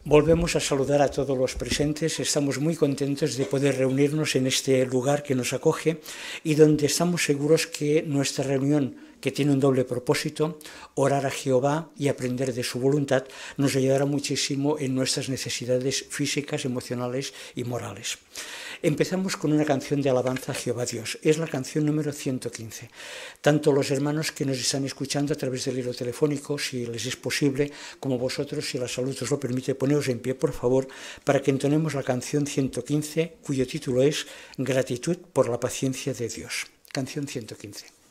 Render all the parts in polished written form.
Volvemos a saludar a todos los presentes. Estamos muy contentos de poder reunirnos en este lugar que nos acoge y donde estamos seguros que nuestra reunión, que tiene un doble propósito, orar a Jehová y aprender de su voluntad, nos ayudará muchísimo en nuestras necesidades físicas, emocionales y morales. Empezamos con una canción de alabanza a Jehová Dios. Es la canción número 115. Tanto los hermanos que nos están escuchando a través del hilo telefónico, si les es posible, como vosotros, si la salud os lo permite, poneos en pie, por favor, para que entonemos la canción 115, cuyo título es Gratitud por la paciencia de Dios. Canción 115.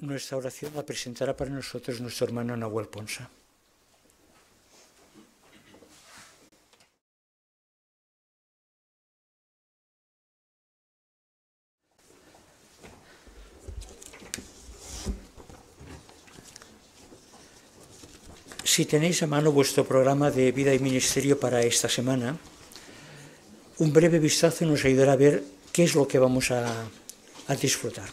Nuestra oración la presentará para nosotros nuestro hermano Nahuel Ponsa. Si tenéis a mano vuestro programa de vida y ministerio para esta semana, un breve vistazo nos ayudará a ver qué es lo que vamos a disfrutar.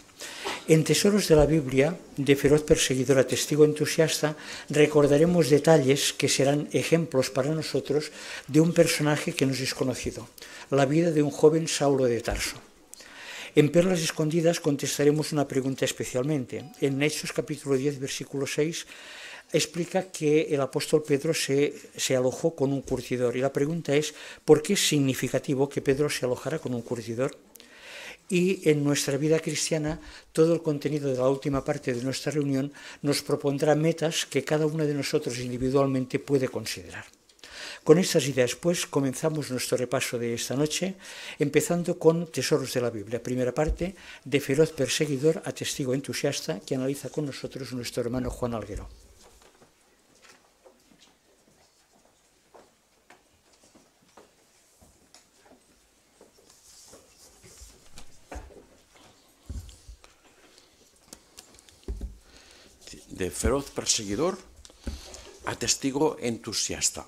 En Tesoros de la Biblia, de feroz perseguidor a testigo entusiasta, recordaremos detalles que serán ejemplos para nosotros de un personaje que nos es conocido, la vida de un joven Saulo de Tarso. En Perlas Escondidas contestaremos una pregunta especialmente. En Hechos capítulo 10, versículo 6, explica que el apóstol Pedro se alojó con un curtidor. Y la pregunta es, ¿por qué es significativo que Pedro se alojara con un curtidor? Y en nuestra vida cristiana, todo el contenido de la última parte de nuestra reunión nos propondrá metas que cada uno de nosotros individualmente puede considerar. Con estas ideas, pues, comenzamos nuestro repaso de esta noche, empezando con Tesoros de la Biblia. Primera parte, de feroz perseguidor a testigo entusiasta, que analiza con nosotros nuestro hermano Juan Alguero. De feroz perseguidor a testigo entusiasta.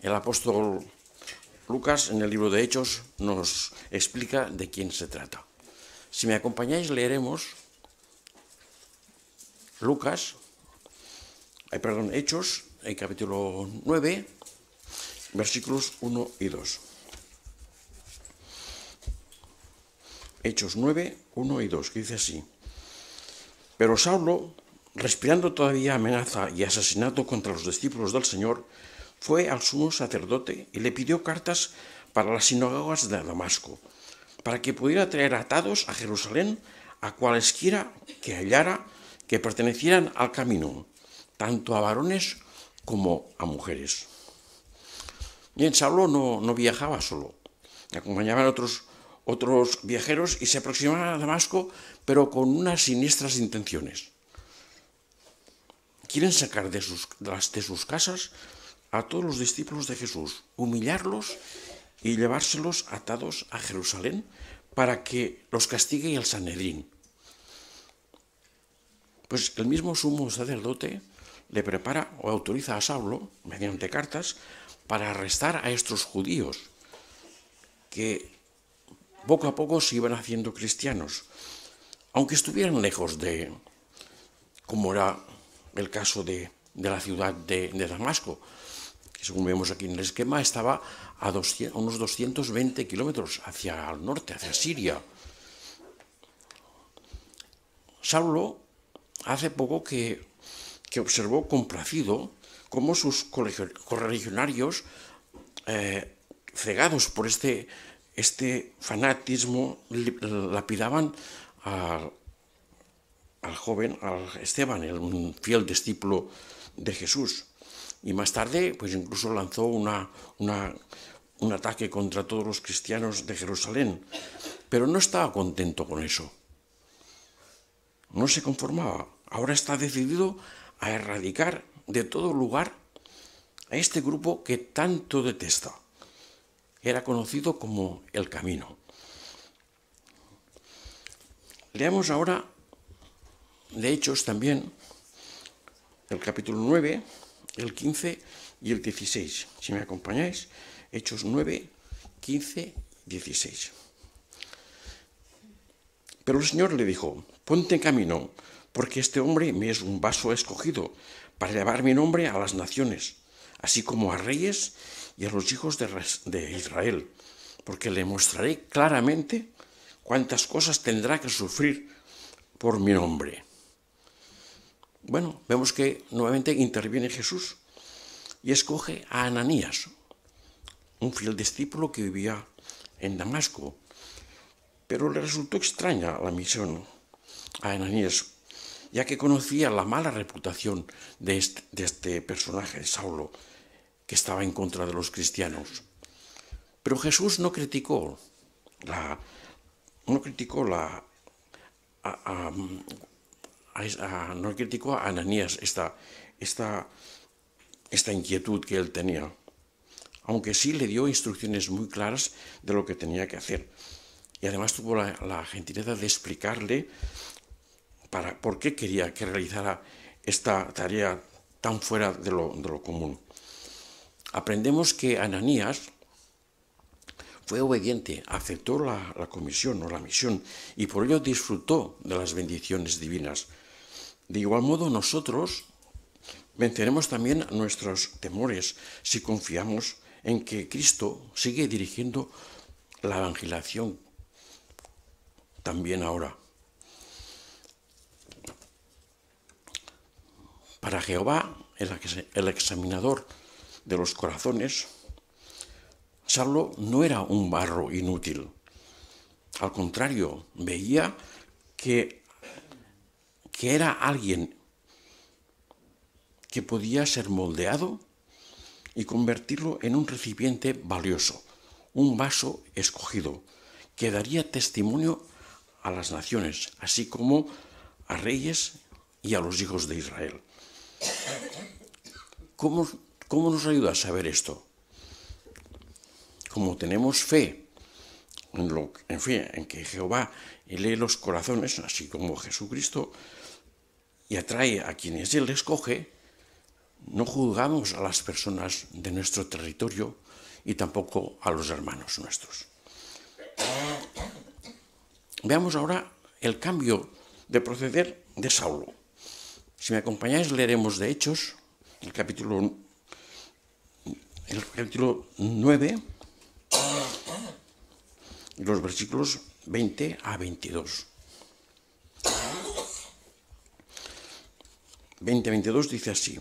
El apóstol Lucas, en el libro de Hechos, nos explica de quién se trata. Si me acompañáis, leeremos Hechos, el capítulo 9, versículos 1 y 2. Hechos 9, 1 y 2, que dice así: Pero Saulo, respirando todavía amenaza y asesinato contra los discípulos del Señor, fue al sumo sacerdote y le pidió cartas para las sinagogas de Damasco, para que pudiera traer atados a Jerusalén a cualesquiera que hallara que pertenecieran al camino, tanto a varones como a mujeres. Bien, Saulo no viajaba solo, le acompañaban otros viajeros y se aproximaban a Damasco, pero con unas siniestras intenciones. Quieren sacar de sus casas a todos los discípulos de Jesús, humillarlos y llevárselos atados a Jerusalén para que los castigue el Sanedrín. Pues el mismo sumo sacerdote le prepara o autoriza a Saulo, mediante cartas, para arrestar a estos judíos que poco a poco se iban haciendo cristianos, aunque estuvieran lejos de, como era el caso de la ciudad de Damasco, que según vemos aquí en el esquema estaba a unos 220 kilómetros hacia el norte, hacia Siria. Saulo hace poco que observó complacido cómo sus correligionarios, cegados por este fanatismo, lapidaban al joven, al Esteban, un fiel discípulo de Jesús. Y más tarde, pues incluso lanzó un ataque contra todos los cristianos de Jerusalén. Pero no estaba contento con eso. No se conformaba. Ahora está decidido a erradicar de todo lugar a este grupo que tanto detesta. Era conocido como el Camino. Leamos ahora de Hechos también el capítulo 9, el 15 y el 16. Si me acompañáis, Hechos 9, 15, 16. Pero el Señor le dijo: ponte en camino, porque este hombre me es un vaso escogido para llevar mi nombre a las naciones, así como a reyes y a los hijos de Israel, porque le mostraré claramente cuántas cosas tendrá que sufrir por mi nombre. Bueno, vemos que nuevamente interviene Jesús y escoge a Ananías, un fiel discípulo que vivía en Damasco, pero le resultó extraña la misión a Ananías, ya que conocía la mala reputación de este personaje, Saulo, que estaba en contra de los cristianos. Pero Jesús no criticó a Ananías esta inquietud que él tenía, aunque sí le dio instrucciones muy claras de lo que tenía que hacer. Y además tuvo la gentileza de explicarle por qué quería que realizara esta tarea tan fuera de lo común. Aprendemos que Ananías fue obediente, aceptó la comisión o la misión y por ello disfrutó de las bendiciones divinas. De igual modo, nosotros venceremos también nuestros temores si confiamos en que Cristo sigue dirigiendo la evangelización también ahora. Para Jehová, el examinador de los corazones, Saulo no era un barro inútil. Al contrario, veía que era alguien que podía ser moldeado y convertirlo en un recipiente valioso, un vaso escogido, que daría testimonio a las naciones, así como a reyes y a los hijos de Israel. ¿Cómo nos ayuda a saber esto? Como tenemos fe en que Jehová lee los corazones, así como Jesucristo, y atrae a quienes Él escoge, no juzgamos a las personas de nuestro territorio y tampoco a los hermanos nuestros. Veamos ahora el cambio de proceder de Saulo. Si me acompañáis, leeremos de Hechos, el capítulo 9, y los versículos 20 a 22. 20-22 dice así: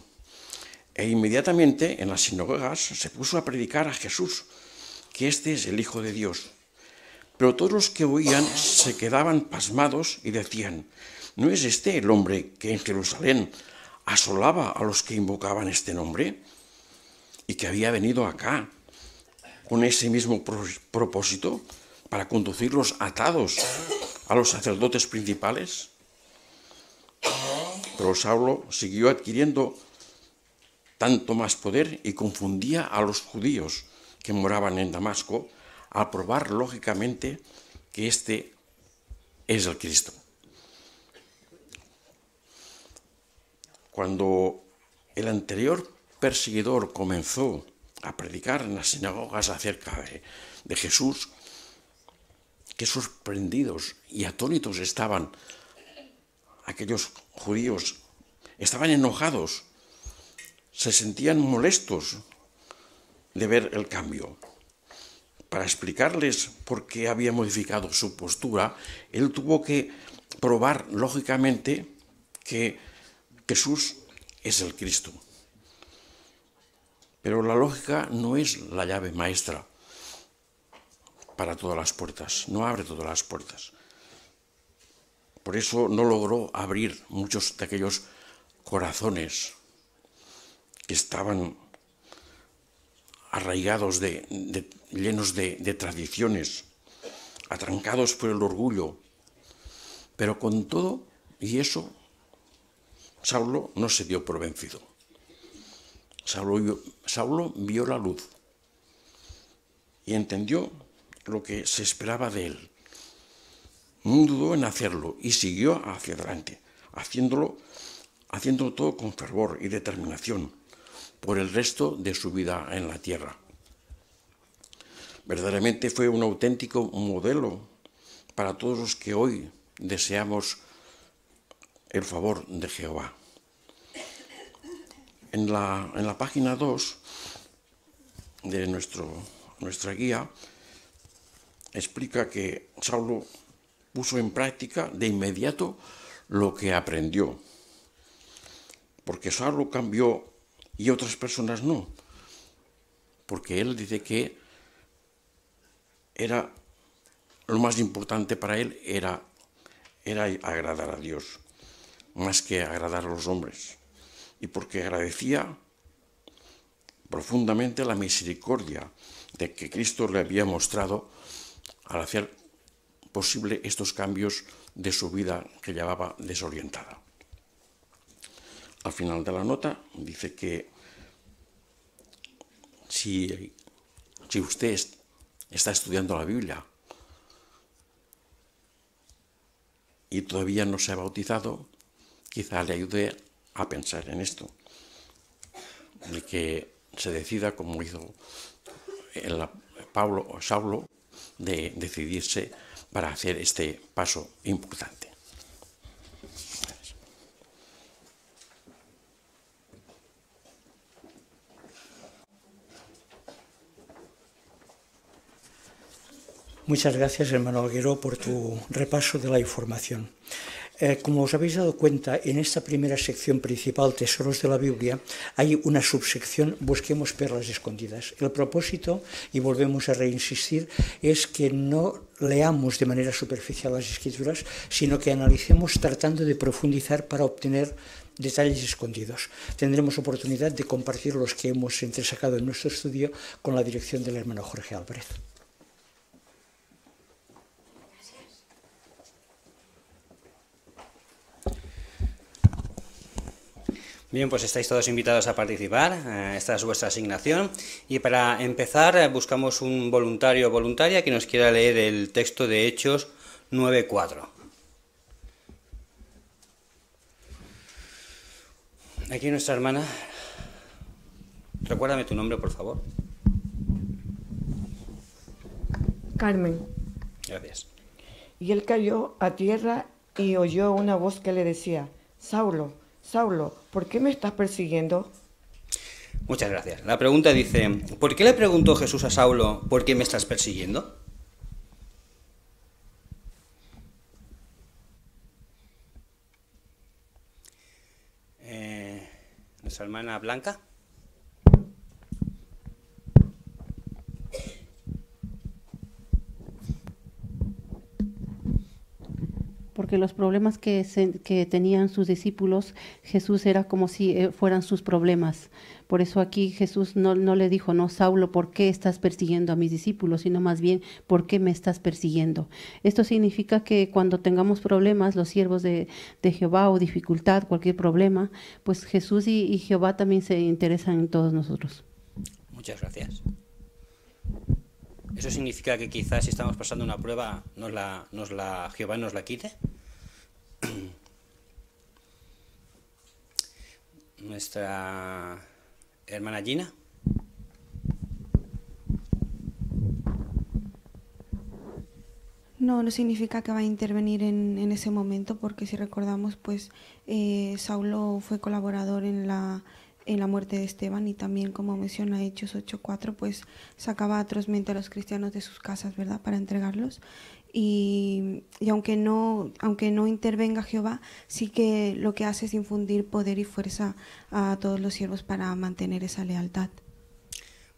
E inmediatamente en las sinagogas se puso a predicar a Jesús, que este es el Hijo de Dios. Pero todos los que oían se quedaban pasmados y decían: ¿no es este el hombre que en Jerusalén asolaba a los que invocaban este nombre? Y que había venido acá con ese mismo propósito, para conducirlos atados a los sacerdotes principales. Pero Saulo siguió adquiriendo tanto más poder y confundía a los judíos que moraban en Damasco, al probar lógicamente que este es el Cristo. Cuando el anterior perseguidor comenzó a predicar en las sinagogas acerca de Jesús, qué sorprendidos y atónitos estaban aquellos judíos. Estaban enojados, se sentían molestos de ver el cambio. Para explicarles por qué había modificado su postura, él tuvo que probar lógicamente que Jesús es el Cristo. Pero la lógica no es la llave maestra para todas las puertas, no abre todas las puertas. Por eso no logró abrir muchos de aquellos corazones que estaban arraigados, llenos de tradiciones, atrancados por el orgullo. Pero con todo y eso, Saulo no se dio por vencido. Saulo vio la luz y entendió lo que se esperaba de él. No dudó en hacerlo y siguió hacia adelante, haciéndolo todo con fervor y determinación por el resto de su vida en la tierra. Verdaderamente fue un auténtico modelo para todos los que hoy deseamos el favor de Jehová. En la página 2 de nuestra guía explica que Saulo puso en práctica de inmediato lo que aprendió. Porque Saulo cambió y otras personas no. Porque él dice que era lo más importante para él era agradar a Dios, más que agradar a los hombres. Y porque agradecía profundamente la misericordia de que Cristo le había mostrado al hacer posible estos cambios de su vida que llevaba desorientada. Al final de la nota dice que si usted está estudiando la Biblia y todavía no se ha bautizado, quizá le ayude a pensar en esto, de que se decida, como hizo Saulo, de decidirse para hacer este paso importante. Muchas gracias, hermano Alguero, por tu repaso de la información. Como os habéis dado cuenta, en esta primera sección principal, Tesoros de la Biblia, hay una subsección, Busquemos perlas escondidas. El propósito, y volvemos a reinsistir, es que no leamos de manera superficial las Escrituras, sino que analicemos tratando de profundizar para obtener detalles escondidos. Tendremos oportunidad de compartir los que hemos entresacado en nuestro estudio con la dirección del hermano Jorge Álvarez. Bien, pues estáis todos invitados a participar, esta es vuestra asignación, y para empezar buscamos un voluntario o voluntaria que nos quiera leer el texto de Hechos 9:4. Aquí nuestra hermana, recuérdame tu nombre, por favor. Carmen. Gracias. Y él cayó a tierra y oyó una voz que le decía: Saulo, Saulo, ¿por qué me estás persiguiendo? Muchas gracias. La pregunta dice, ¿por qué le preguntó Jesús a Saulo, ¿por qué me estás persiguiendo? Nuestra hermana Blanca. Porque los problemas que tenían sus discípulos, Jesús era como si fueran sus problemas. Por eso aquí Jesús no le dijo, no, Saulo, ¿por qué estás persiguiendo a mis discípulos? Sino más bien, ¿por qué me estás persiguiendo? Esto significa que cuando tengamos problemas, los siervos de Jehová o dificultad, cualquier problema, pues Jesús y Jehová también se interesan en todos nosotros. Muchas gracias. ¿Eso significa que quizás si estamos pasando una prueba, Jehová nos la quite? Nuestra hermana Gina. No significa que va a intervenir en ese momento, porque si recordamos, pues Saulo fue colaborador en la muerte de Esteban, y también, como menciona Hechos 8:4, pues sacaba atrozmente a los cristianos de sus casas, ¿verdad?, para entregarlos. Y aunque no intervenga Jehová, sí que lo que hace es infundir poder y fuerza a todos los siervos para mantener esa lealtad.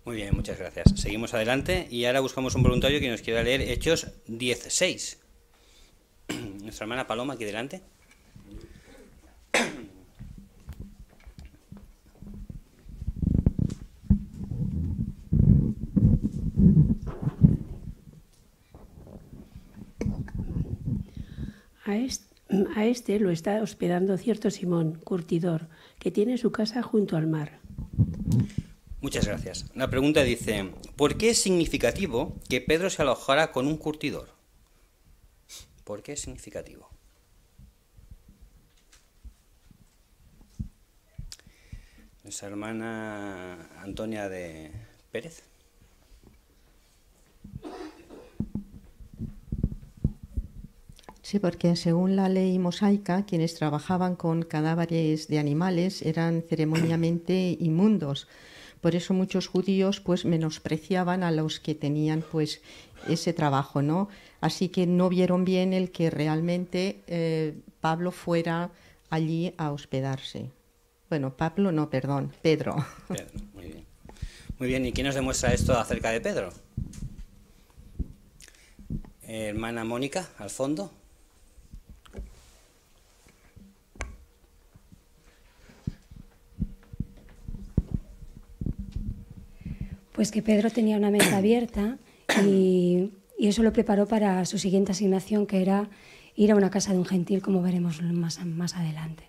Muy bien, muchas gracias. Seguimos adelante y ahora buscamos un voluntario que nos quiera leer Hechos 16. Nuestra hermana Paloma, aquí delante. A este lo está hospedando cierto Simón, curtidor, que tiene su casa junto al mar. Muchas gracias. La pregunta dice, ¿por qué es significativo que Pedro se alojara con un curtidor? ¿Por qué es significativo? Nuestra hermana Antonia de Pérez. Sí, porque según la ley mosaica, quienes trabajaban con cadáveres de animales eran ceremonialmente inmundos. Por eso muchos judíos pues menospreciaban a los que tenían pues ese trabajo, ¿no? Así que no vieron bien el que realmente Pablo fuera allí a hospedarse. Bueno, Pablo no, perdón, Pedro. Pedro, muy bien. Muy bien, ¿y quién nos demuestra esto acerca de Pedro? Hermana Mónica, al fondo. Pues que Pedro tenía una mente abierta y eso lo preparó para su siguiente asignación, que era ir a una casa de un gentil, como veremos más adelante.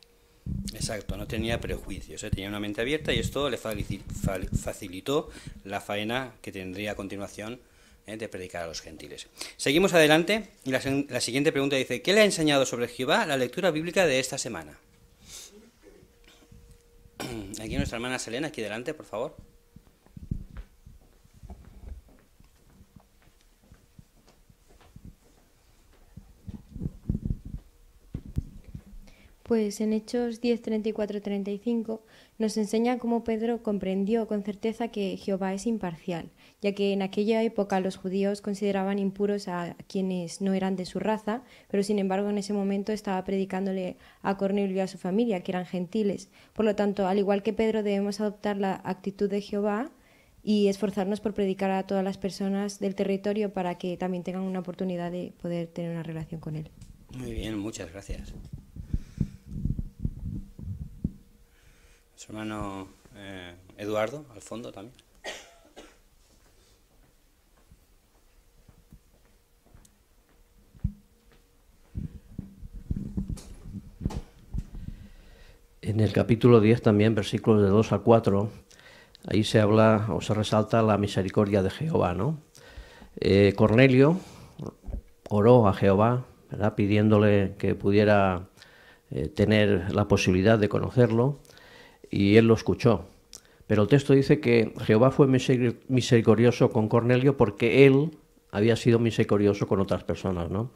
Exacto, no tenía prejuicios, tenía una mente abierta y esto le facilitó la faena que tendría a continuación de predicar a los gentiles. Seguimos adelante y la siguiente pregunta dice, ¿qué le ha enseñado sobre Jehová la lectura bíblica de esta semana? Aquí nuestra hermana Selena, aquí delante, por favor. Pues en Hechos 10, 34, 35 nos enseña cómo Pedro comprendió con certeza que Jehová es imparcial, ya que en aquella época los judíos consideraban impuros a quienes no eran de su raza, pero sin embargo en ese momento estaba predicándole a Cornelio y a su familia, que eran gentiles. Por lo tanto, al igual que Pedro, debemos adoptar la actitud de Jehová y esforzarnos por predicar a todas las personas del territorio para que también tengan una oportunidad de poder tener una relación con él. Muy bien, muchas gracias. Su hermano Eduardo, al fondo también. En el capítulo 10 también, versículos de 2 a 4, ahí se habla o se resalta la misericordia de Jehová, ¿no? Cornelio oró a Jehová, ¿verdad?, pidiéndole que pudiera tener la posibilidad de conocerlo, y él lo escuchó. Pero el texto dice que Jehová fue misericordioso con Cornelio porque él había sido misericordioso con otras personas, ¿no?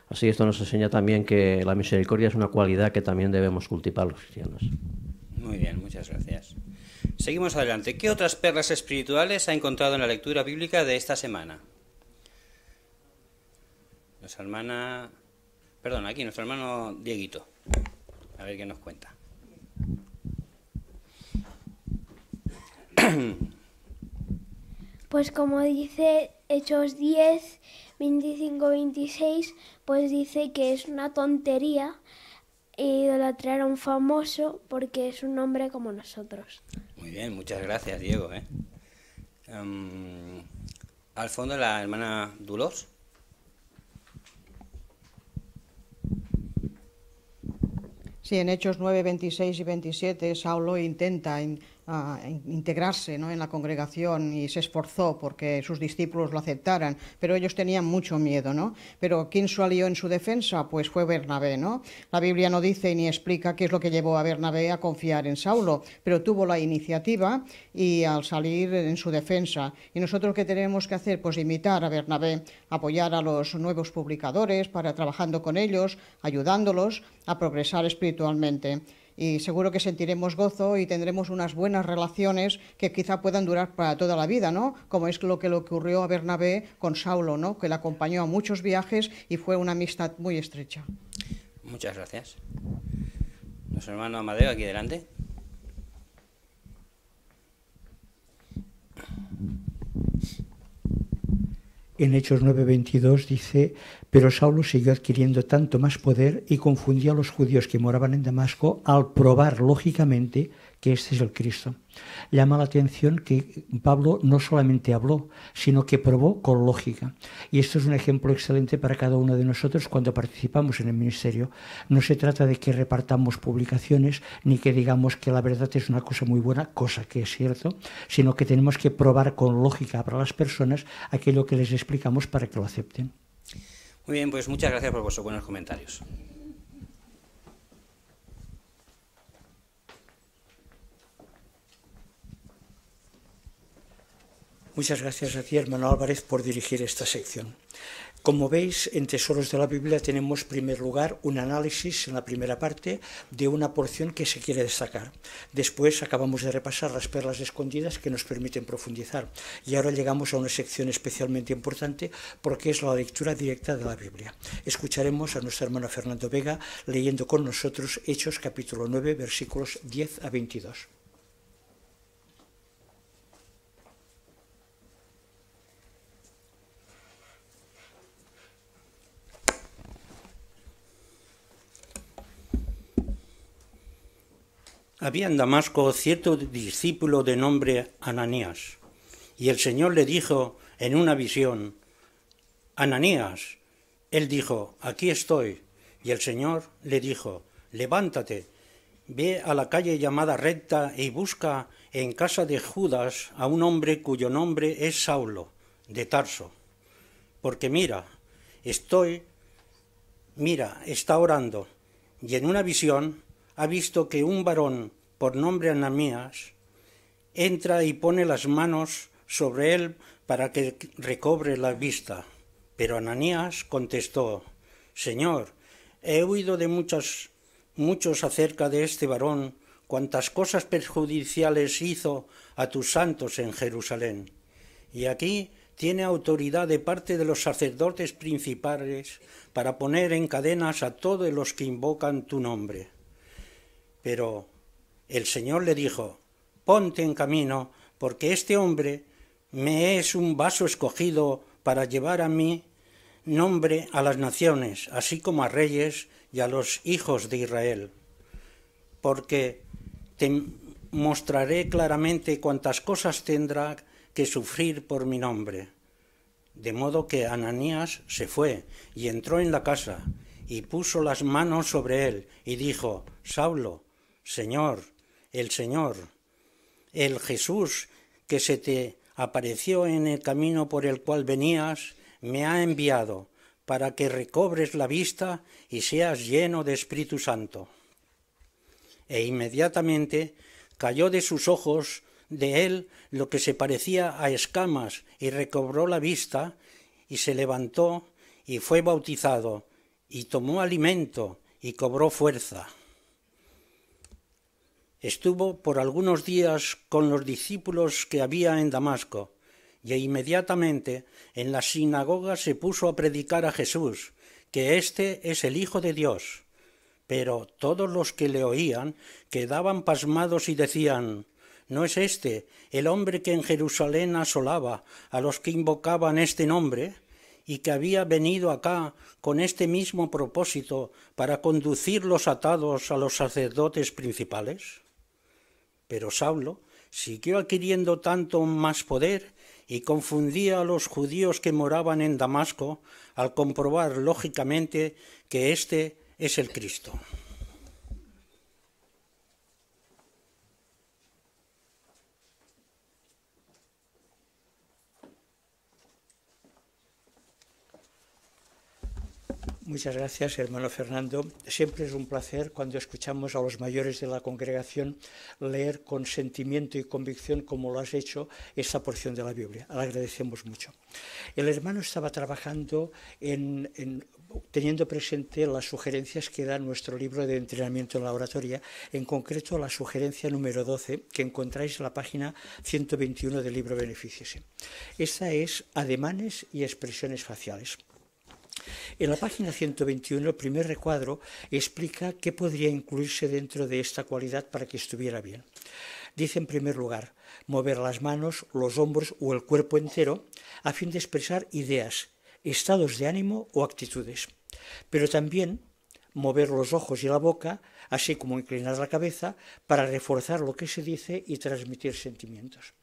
Así esto nos enseña también que la misericordia es una cualidad que también debemos cultivar los cristianos. Muy bien, muchas gracias. Seguimos adelante. ¿Qué otras perlas espirituales ha encontrado en la lectura bíblica de esta semana? Nuestra hermana... Perdón, aquí nuestro hermano Dieguito. A ver qué nos cuenta. Pues como dice Hechos 10, 25, 26, pues dice que es una tontería idolatrar a un famoso porque es un hombre como nosotros. Muy bien, muchas gracias, Diego. Al fondo la hermana Dolors. Sí, en Hechos 9, 26 y 27, Saulo intenta integrarse, ¿no?, en la congregación y se esforzó porque sus discípulos lo aceptaran, pero ellos tenían mucho miedo, ¿no? Pero ¿quién salió en su defensa? Pues fue Bernabé, ¿no? La Biblia no dice ni explica qué es lo que llevó a Bernabé a confiar en Saulo, pero tuvo la iniciativa y al salir en su defensa. ¿Y nosotros qué tenemos que hacer? Pues imitar a Bernabé, apoyar a los nuevos publicadores, trabajando con ellos, ayudándolos a progresar espiritualmente. Y seguro que sentiremos gozo y tendremos unas buenas relaciones que quizá puedan durar para toda la vida, ¿no? Como es lo que le ocurrió a Bernabé con Saulo, ¿no?, que le acompañó a muchos viajes y fue una amistad muy estrecha. Muchas gracias. Nuestro hermano Amadeo, aquí delante. En Hechos 9:22 dice: pero Saulo siguió adquiriendo tanto más poder y confundía a los judíos que moraban en Damasco al probar lógicamente que este es el Cristo. Llama la atención que Pablo no solamente habló, sino que probó con lógica. Y esto es un ejemplo excelente para cada uno de nosotros cuando participamos en el ministerio. No se trata de que repartamos publicaciones ni que digamos que la verdad es una cosa muy buena, cosa que es cierto, sino que tenemos que probar con lógica para las personas aquello que les explicamos para que lo acepten. Muy bien, pues muchas gracias por vuestros buenos comentarios. Muchas gracias a ti, hermano Álvarez, por dirigir esta sección. Como veis, en Tesoros de la Biblia tenemos, en primer lugar, un análisis en la primera parte de una porción que se quiere destacar. Después acabamos de repasar las perlas escondidas que nos permiten profundizar. Y ahora llegamos a una sección especialmente importante porque es la lectura directa de la Biblia. Escucharemos a nuestro hermano Fernando Vega leyendo con nosotros Hechos capítulo 9, versículos 10 a 22. Había en Damasco cierto discípulo de nombre Ananías, y el Señor le dijo en una visión: Ananías. Él dijo: aquí estoy. Y el Señor le dijo: levántate, ve a la calle llamada Recta y busca en casa de Judas a un hombre cuyo nombre es Saulo, de Tarso. Porque mira, está orando, y en una visión ha visto que un varón por nombre Ananías entra y pone las manos sobre él para que recobre la vista. Pero Ananías contestó: Señor, he oído de muchos acerca de este varón, cuantas cosas perjudiciales hizo a tus santos en Jerusalén. Y aquí tiene autoridad de parte de los sacerdotes principales para poner en cadenas a todos los que invocan tu nombre. Pero el Señor le dijo: ponte en camino, porque este hombre me es un vaso escogido para llevar a mi nombre a las naciones, así como a reyes y a los hijos de Israel. Porque te mostraré claramente cuántas cosas tendrá que sufrir por mi nombre. De modo que Ananías se fue y entró en la casa y puso las manos sobre él y dijo: Saulo, Señor, el Jesús que se te apareció en el camino por el cual venías, me ha enviado para que recobres la vista y seas lleno de Espíritu Santo. E inmediatamente cayó de sus ojos de él lo que se parecía a escamas y recobró la vista y se levantó y fue bautizado y tomó alimento y cobró fuerza. Estuvo por algunos días con los discípulos que había en Damasco, y inmediatamente en la sinagoga se puso a predicar a Jesús, que éste es el Hijo de Dios. Pero todos los que le oían quedaban pasmados y decían: ¿no es este el hombre que en Jerusalén asolaba a los que invocaban este nombre, y que había venido acá con este mismo propósito para conducir los atados a los sacerdotes principales? Pero Saulo siguió adquiriendo tanto más poder y confundía a los judíos que moraban en Damasco al comprobar lógicamente que éste es el Cristo. Muchas gracias, hermano Fernando. Siempre es un placer cuando escuchamos a los mayores de la congregación leer con sentimiento y convicción, como lo has hecho, esta porción de la Biblia. Le agradecemos mucho. El hermano estaba trabajando teniendo presente las sugerencias que da nuestro libro de entrenamiento en la oratoria, en concreto la sugerencia número 12, que encontráis en la página 121 del libro Benefíciese. Esta es ademanes y expresiones faciales. En la página 121, el primer recuadro explica qué podría incluirse dentro de esta cualidad para que estuviera bien. Dice, en primer lugar, mover las manos, los hombros o el cuerpo entero a fin de expresar ideas, estados de ánimo o actitudes. Pero también mover los ojos y la boca, así como inclinar la cabeza, para reforzar lo que se dice y transmitir sentimientos.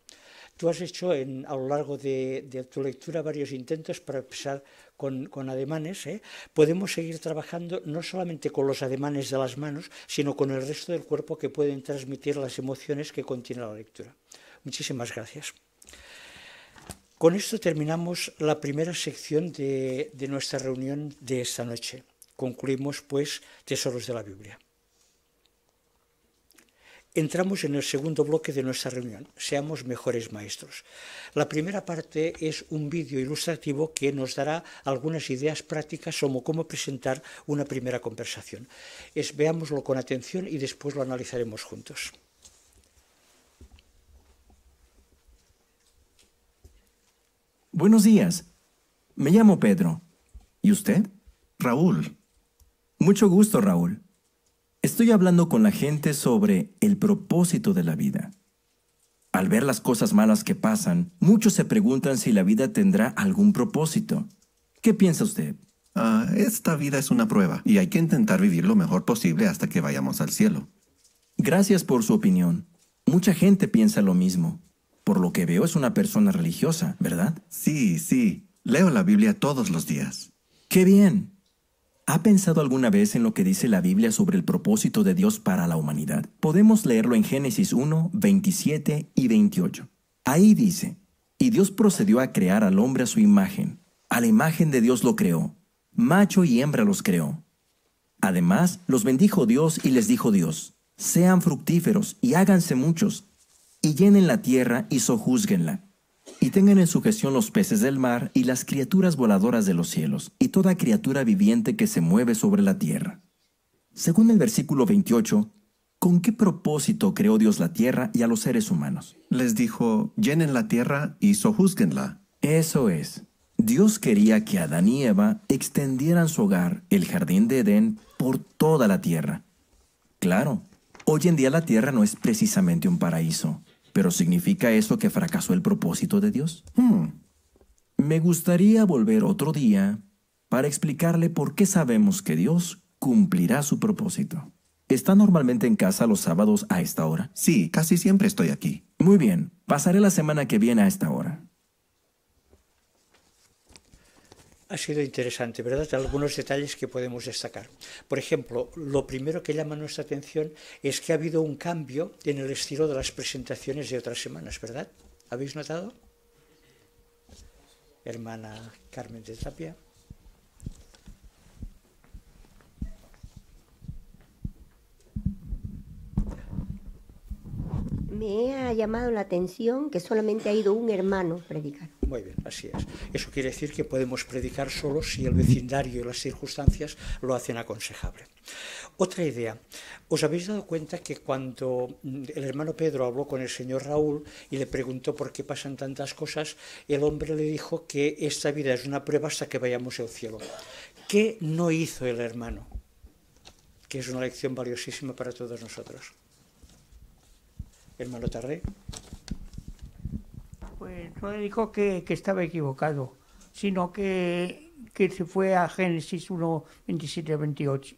Tú has hecho a lo largo de tu lectura varios intentos para expresar con ademanes. Podemos seguir trabajando no solamente con los ademanes de las manos, sino con el resto del cuerpo que pueden transmitir las emociones que contiene la lectura. Muchísimas gracias. Con esto terminamos la primera sección de nuestra reunión de esta noche. Concluimos, pues, Tesoros de la Biblia. Entramos en el segundo bloque de nuestra reunión, Seamos mejores maestros. La primera parte es un vídeo ilustrativo que nos dará algunas ideas prácticas sobre cómo presentar una primera conversación. Veámoslo con atención y después lo analizaremos juntos. Buenos días. Me llamo Pedro. ¿Y usted? Raúl. Mucho gusto, Raúl. Estoy hablando con la gente sobre el propósito de la vida. Al ver las cosas malas que pasan, muchos se preguntan si la vida tendrá algún propósito. ¿Qué piensa usted? Esta vida es una prueba y hay que intentar vivir lo mejor posible hasta que vayamos al cielo. Gracias por su opinión. Mucha gente piensa lo mismo. Por lo que veo, es una persona religiosa, ¿verdad? Sí. Leo la Biblia todos los días. ¡Qué bien! ¿Ha pensado alguna vez en lo que dice la Biblia sobre el propósito de Dios para la humanidad? Podemos leerlo en Génesis 1, 27 y 28. Ahí dice: y Dios procedió a crear al hombre a su imagen. A la imagen de Dios lo creó. Macho y hembra los creó. Además, los bendijo Dios y les dijo Dios: sean fructíferos y háganse muchos, y llenen la tierra y sojúzguenla. Y tengan en sujeción los peces del mar y las criaturas voladoras de los cielos, y toda criatura viviente que se mueve sobre la tierra. Según el versículo 28, ¿con qué propósito creó Dios la tierra y a los seres humanos? Les dijo: llenen la tierra y sojúzguenla. Eso es. Dios quería que Adán y Eva extendieran su hogar, el jardín de Edén, por toda la tierra. Claro, hoy en día la tierra no es precisamente un paraíso. ¿Pero significa eso que fracasó el propósito de Dios? Me gustaría volver otro día para explicarle por qué sabemos que Dios cumplirá su propósito. ¿Está normalmente en casa los sábados a esta hora? Sí, casi siempre estoy aquí. Muy bien, pasaré la semana que viene a esta hora. Ha sido interesante, ¿verdad? Algunos detalles que podemos destacar. Por ejemplo, lo primero que llama nuestra atención es que ha habido un cambio en el estilo de las presentaciones de otras semanas, ¿verdad? ¿Habéis notado? Hermana Carmen de Tapia. Me he llamado la atención que solamente ha ido un hermano a predicar. Muy bien, así es. Eso quiere decir que podemos predicar solo si el vecindario y las circunstancias lo hacen aconsejable. Otra idea. ¿Os habéis dado cuenta que cuando el hermano Pedro habló con el señor Raúl y le preguntó por qué pasan tantas cosas, el hombre le dijo que esta vida es una prueba hasta que vayamos al cielo? ¿Qué no hizo el hermano? Que es una lección valiosísima para todos nosotros. Hermano Tarré. Pues no le dijo que estaba equivocado, sino que se fue a Génesis 1, 27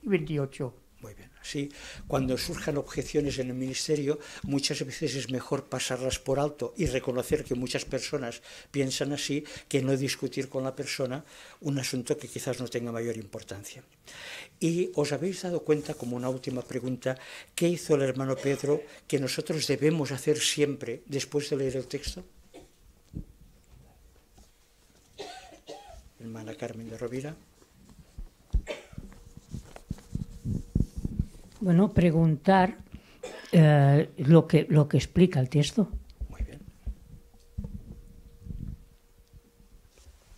y 28. Muy bien. Sí, cuando surjan objeciones en el ministerio, muchas veces es mejor pasarlas por alto y reconocer que muchas personas piensan así, que no discutir con la persona un asunto que quizás no tenga mayor importancia. Y os habéis dado cuenta, como una última pregunta, ¿qué hizo el hermano Pedro que nosotros debemos hacer siempre después de leer el texto? Hermana Carmen de Rovira. Bueno, preguntar lo que explica el texto. Muy bien.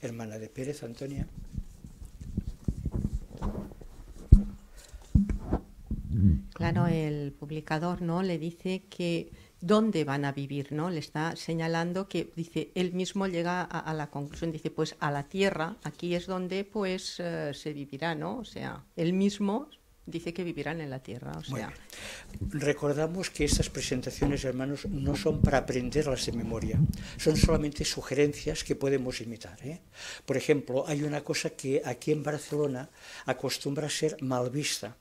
Hermana de Pérez, Antonia. Claro, el publicador, ¿no?, le dice que dónde van a vivir, ¿no? Le está señalando que, dice, él mismo llega a la conclusión, dice, pues a la tierra, aquí es donde pues se vivirá, ¿no? O sea, él mismo dice que vivirán en la tierra, o sea. Recordamos que estas presentaciones, hermanos, no son para aprenderlas de memoria, son solamente sugerencias que podemos imitar, ¿eh? Por ejemplo, hay una cosa que aquí en Barcelona acostumbra a ser mal vista,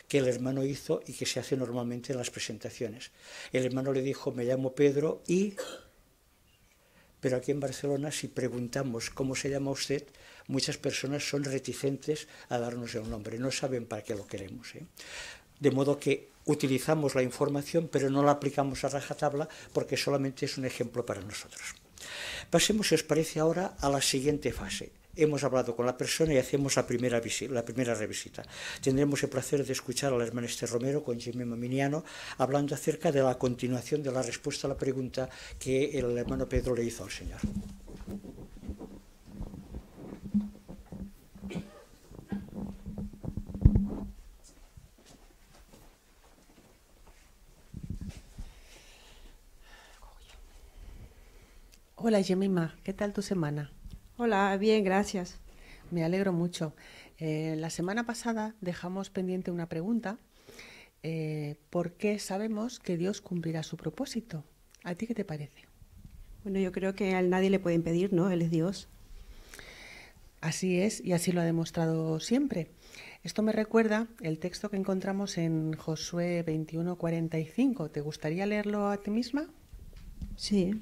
que el hermano hizo y que se hace normalmente en las presentaciones. El hermano le dijo, me llamo Pedro y... Pero aquí en Barcelona, si preguntamos cómo se llama usted, muchas personas son reticentes a darnos el nombre, no saben para qué lo queremos, ¿eh? De modo que utilizamos la información, pero no la aplicamos a rajatabla porque solamente es un ejemplo para nosotros. Pasemos, si os parece, ahora a la siguiente fase. Hemos hablado con la persona y hacemos la primera revisita. Tendremos el placer de escuchar a la hermana Esther Romero con Jimmy Maminiano hablando acerca de la continuación de la respuesta a la pregunta que el hermano Pedro le hizo al Señor. Hola Jemima, ¿qué tal tu semana? Hola, bien, gracias. Me alegro mucho. La semana pasada dejamos pendiente una pregunta. ¿Por qué sabemos que Dios cumplirá su propósito? ¿A ti qué te parece? Bueno, yo creo que a nadie le puede impedir, ¿no? Él es Dios. Así es, y así lo ha demostrado siempre. Esto me recuerda el texto que encontramos en Josué 21:45. ¿Te gustaría leerlo a ti misma? Sí.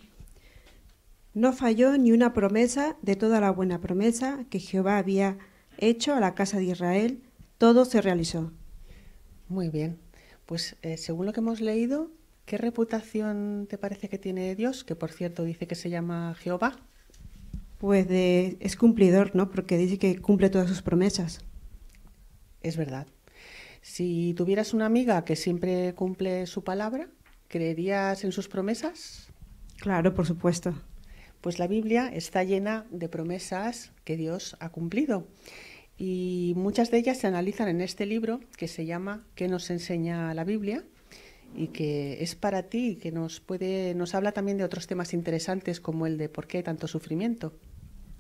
No falló ni una promesa de toda la buena promesa que Jehová había hecho a la casa de Israel, todo se realizó. Muy bien, pues según lo que hemos leído, ¿qué reputación te parece que tiene Dios? Que por cierto dice que se llama Jehová. Pues es cumplidor, ¿no? Porque dice que cumple todas sus promesas. Es verdad. Si tuvieras una amiga que siempre cumple su palabra, ¿creerías en sus promesas? Claro, por supuesto. Pues la Biblia está llena de promesas que Dios ha cumplido y muchas de ellas se analizan en este libro que se llama ¿Qué nos enseña la Biblia? Y que es para ti y que nos habla también de otros temas interesantes como el de por qué hay tanto sufrimiento.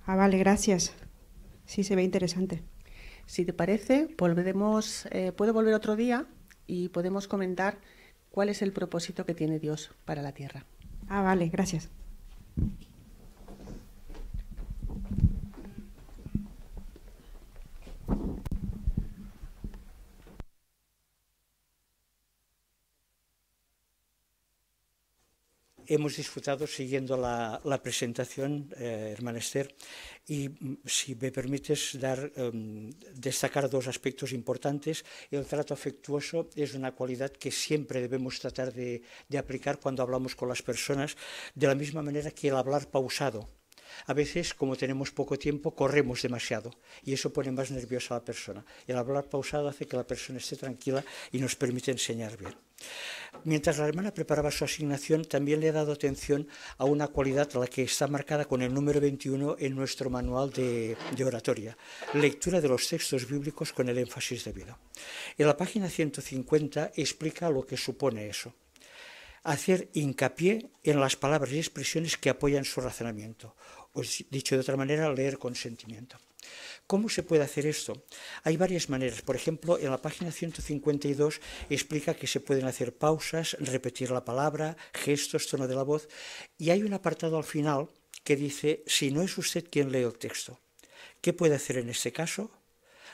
Ah, vale, gracias. Sí, se ve interesante. Si te parece, puedo volver otro día y podemos comentar cuál es el propósito que tiene Dios para la tierra. Ah, vale, gracias. Hemos disfrutado siguiendo la presentación, hermana Esther, y si me permites destacar dos aspectos importantes. El trato afectuoso es una cualidad que siempre debemos tratar de aplicar cuando hablamos con las personas, de la misma manera que el hablar pausado. A veces, como tenemos poco tiempo, corremos demasiado y eso pone más nerviosa a la persona. El hablar pausado hace que la persona esté tranquila y nos permite enseñar bien. Mientras la hermana preparaba su asignación, también le he dado atención a una cualidad a la que está marcada con el número 21 en nuestro manual de oratoria: lectura de los textos bíblicos con el énfasis debido. En la página 150 explica lo que supone eso: hacer hincapié en las palabras y expresiones que apoyan su razonamiento, o dicho de otra manera, leer con sentimiento. ¿Cómo se puede hacer esto? Hay varias maneras. Por ejemplo, en la página 152 explica que se pueden hacer pausas, repetir la palabra, gestos, tono de la voz, y hay un apartado al final que dice: si no es usted quien lee el texto, ¿qué puede hacer en este caso?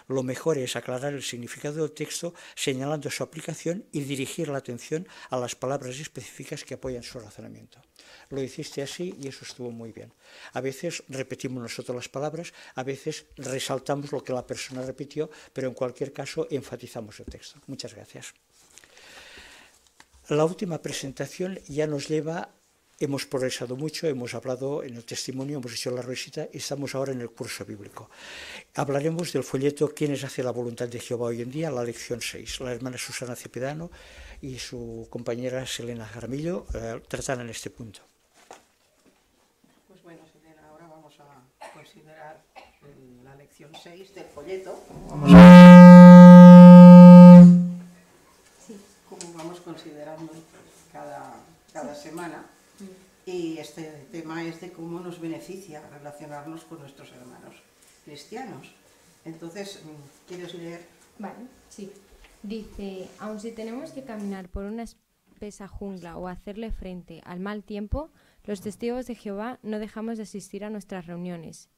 Lo mejor es aclarar el significado del texto señalando su aplicación y dirigir la atención a las palabras específicas que apoyan su razonamiento. Lo hiciste así y eso estuvo muy bien. A veces repetimos nosotros las palabras, a veces resaltamos lo que la persona repitió, pero en cualquier caso enfatizamos el texto. Muchas gracias. La última presentación ya nos lleva... Hemos progresado mucho, hemos hablado en el testimonio, hemos hecho la recita y estamos ahora en el curso bíblico. Hablaremos del folleto ¿Quiénes hacen la voluntad de Jehová hoy en día?, la lección 6. La hermana Susana Cepedano y su compañera Selena Jaramillo tratarán este punto. Pues bueno, Selena, ahora vamos a considerar la lección 6 del folleto. Como vamos considerando cada semana. Y este tema es de cómo nos beneficia relacionarnos con nuestros hermanos cristianos. Entonces, ¿quieres leer? Vale, sí. Dice: aun si tenemos que caminar por una espesa jungla o hacerle frente al mal tiempo, los testigos de Jehová no dejamos de asistir a nuestras reuniones.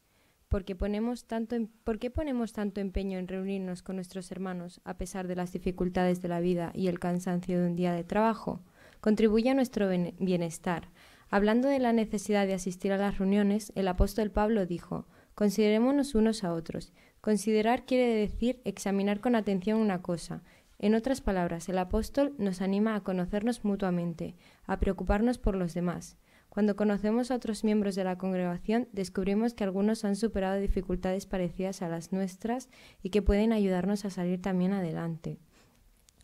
¿Por qué ponemos tanto empeño en reunirnos con nuestros hermanos a pesar de las dificultades de la vida y el cansancio de un día de trabajo? Contribuye a nuestro bienestar. Hablando de la necesidad de asistir a las reuniones, el apóstol Pablo dijo: considerémonos unos a otros. Considerar quiere decir examinar con atención una cosa. En otras palabras, el apóstol nos anima a conocernos mutuamente, a preocuparnos por los demás. Cuando conocemos a otros miembros de la congregación, descubrimos que algunos han superado dificultades parecidas a las nuestras y que pueden ayudarnos a salir también adelante.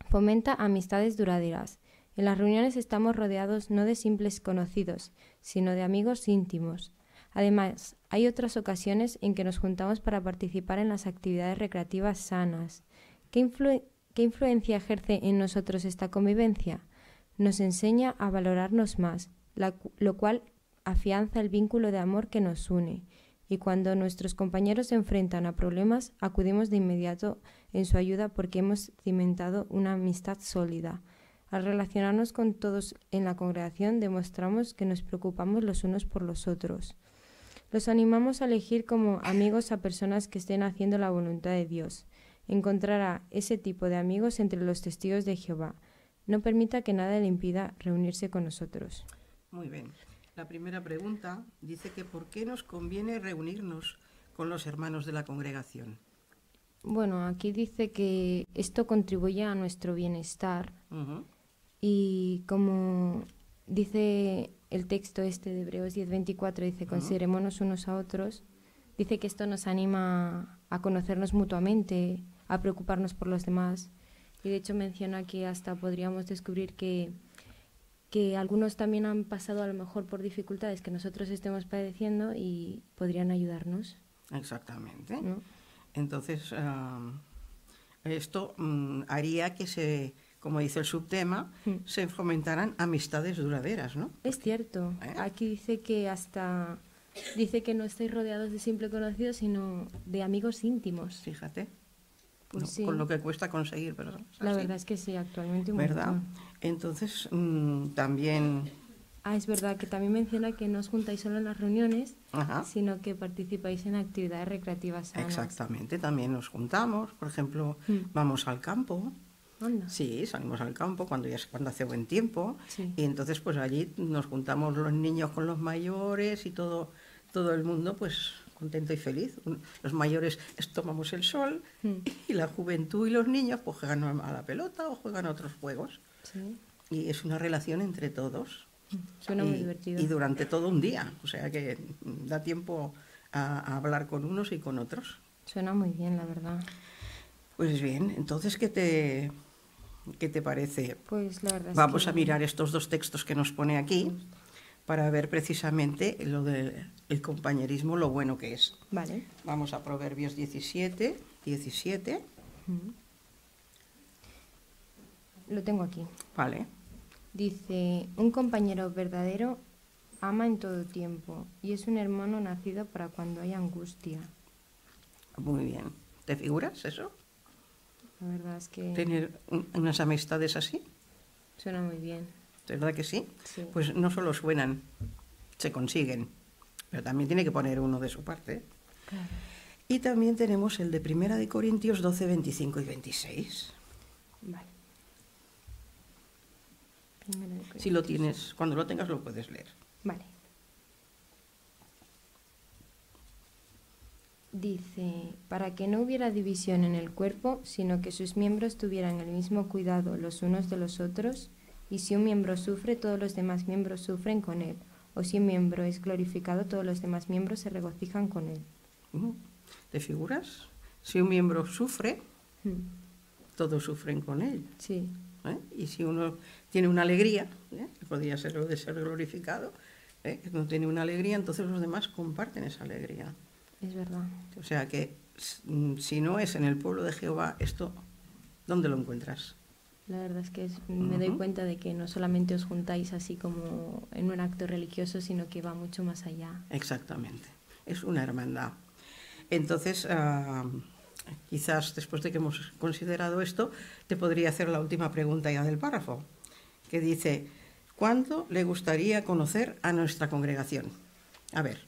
Fomenta amistades duraderas. En las reuniones estamos rodeados no de simples conocidos, sino de amigos íntimos. Además, hay otras ocasiones en que nos juntamos para participar en las actividades recreativas sanas. ¿Qué influencia ejerce en nosotros esta convivencia? Nos enseña a valorarnos más, lo cual afianza el vínculo de amor que nos une. Y cuando nuestros compañeros se enfrentan a problemas, acudimos de inmediato en su ayuda porque hemos cimentado una amistad sólida. Al relacionarnos con todos en la congregación, demostramos que nos preocupamos los unos por los otros. Los animamos a elegir como amigos a personas que estén haciendo la voluntad de Dios. Encontrará ese tipo de amigos entre los testigos de Jehová. No permita que nada le impida reunirse con nosotros. Muy bien. La primera pregunta dice que ¿por qué nos conviene reunirnos con los hermanos de la congregación? Bueno, aquí dice que esto contribuye a nuestro bienestar. Y como dice el texto este de Hebreos 10:24, dice: considerémonos unos a otros, dice que esto nos anima a conocernos mutuamente, a preocuparnos por los demás. Y de hecho menciona que hasta podríamos descubrir que algunos también han pasado a lo mejor por dificultades que nosotros estemos padeciendo y podrían ayudarnos. Exactamente. ¿No? Entonces, esto haría que como dice el subtema, se fomentaran amistades duraderas, ¿no? Es cierto. Aquí dice que no estáis rodeados de simples conocidos, sino de amigos íntimos. Fíjate. Pues no, sí. Con lo que cuesta conseguir, ¿verdad? La verdad es que sí, actualmente un ¿verdad? montón. Entonces, también... Es verdad que también menciona que no os juntáis solo en las reuniones, Ajá. sino que participáis en actividades recreativas sanas. Exactamente, también nos juntamos, por ejemplo, vamos al campo. Anda. Sí, salimos al campo cuando hace buen tiempo, sí. Y entonces pues allí nos juntamos los niños con los mayores y todo el mundo pues contento y feliz. Los mayores tomamos el sol y la juventud y los niños pues juegan a la pelota o juegan a otros juegos. Sí. Y es una relación entre todos. Suena muy divertido. Y durante todo un día, o sea que da tiempo a hablar con unos y con otros. Suena muy bien, la verdad. Pues bien, entonces, ¿qué te parece? Pues la verdad Vamos es que... a mirar estos dos textos que nos pone aquí para ver precisamente lo del compañerismo, lo bueno que es. Vale. Vamos a Proverbios 17. Lo tengo aquí. Vale. Dice, un compañero verdadero ama en todo tiempo y es un hermano nacido para cuando hay angustia. Muy bien. ¿Te figuras eso? La verdad es que... ¿Tener unas amistades así? Suena muy bien. ¿Verdad que sí? Sí. Pues no solo suenan, se consiguen, pero también tiene que poner uno de su parte. Claro. Y también tenemos el de 1 Corintios 12, 25 y 26. Vale. Si lo tienes, cuando lo tengas lo puedes leer. Vale. Dice, para que no hubiera división en el cuerpo, sino que sus miembros tuvieran el mismo cuidado los unos de los otros, y si un miembro sufre, todos los demás miembros sufren con él, o si un miembro es glorificado, todos los demás miembros se regocijan con él. ¿Te figuras? Si un miembro sufre, todos sufren con él. Sí. Y si uno tiene una alegría, que podría ser lo de ser glorificado, que no tiene una alegría, entonces los demás comparten esa alegría. Es verdad. O sea que si no es en el pueblo de Jehová, esto, ¿dónde lo encuentras? La verdad es que me doy cuenta de que no solamente os juntáis así como en un acto religioso, sino que va mucho más allá. Exactamente. Es una hermandad. Entonces, quizás después de que hemos considerado esto, te podría hacer la última pregunta ya del párrafo, que dice, ¿cuándo le gustaría conocer a nuestra congregación? A ver,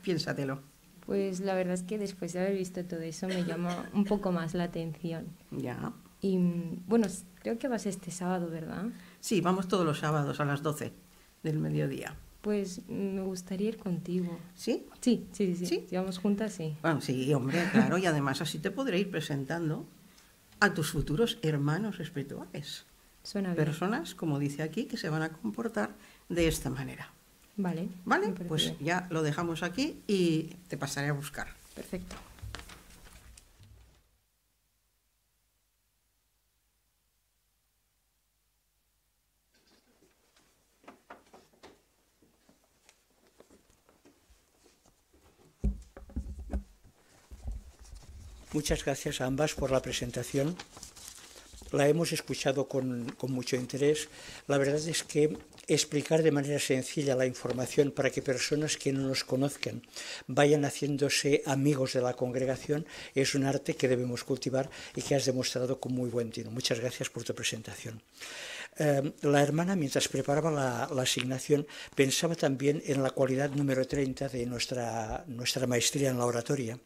piénsatelo. Pues la verdad es que después de haber visto todo eso me llama un poco más la atención. Ya. Y bueno, creo que vas este sábado, ¿verdad? Sí, vamos todos los sábados a las 12 del mediodía. Pues me gustaría ir contigo. ¿Sí? Sí. Si vamos juntas, sí. Bueno, sí, hombre, claro, y además así te podré ir presentando a tus futuros hermanos espirituales. Suena bien. Personas, como dice aquí, que se van a comportar de esta manera. Vale. Vale, pues bien. Ya lo dejamos aquí y te pasaré a buscar. Perfecto. Muchas gracias a ambas por la presentación. La hemos escuchado con mucho interés. La verdad es que explicar de manera sencilla la información para que personas que no nos conozcan vayan haciéndose amigos de la congregación es un arte que debemos cultivar y que has demostrado con muy buen tino. Muchas gracias por tu presentación. La hermana, mientras preparaba la asignación, pensaba también en la cualidad número 30 de nuestra maestría en la oratoria.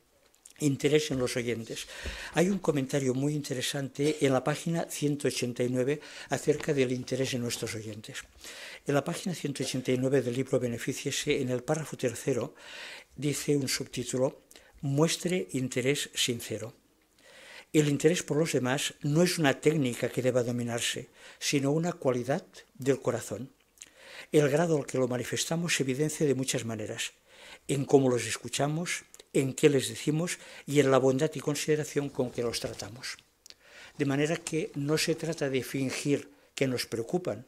Interés en los oyentes. Hay un comentario muy interesante en la página 189 acerca del interés en nuestros oyentes. En la página 189 del libro Benefíciese, en el párrafo 3, dice un subtítulo, muestre interés sincero. El interés por los demás no es una técnica que deba dominarse, sino una cualidad del corazón. El grado al que lo manifestamos se evidencia de muchas maneras, en cómo los escuchamos, en qué les decimos y en la bondad y consideración con que los tratamos. De manera que no se trata de fingir que nos preocupan,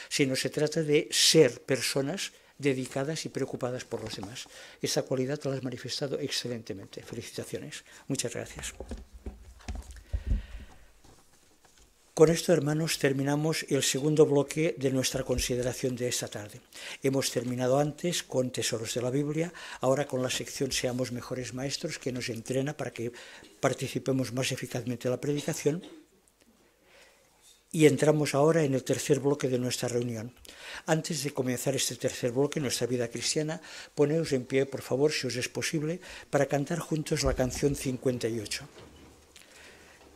sino se trata de ser personas dedicadas y preocupadas por los demás. Esa cualidad la has manifestado excelentemente. Felicitaciones. Muchas gracias. Con esto, hermanos, terminamos el segundo bloque de nuestra consideración de esta tarde. Hemos terminado antes con Tesoros de la Biblia, ahora con la sección Seamos Mejores Maestros, que nos entrena para que participemos más eficazmente en la predicación. Y entramos ahora en el tercer bloque de nuestra reunión. Antes de comenzar este tercer bloque, nuestra vida cristiana, poneos en pie, por favor, si os es posible, para cantar juntos la canción 58.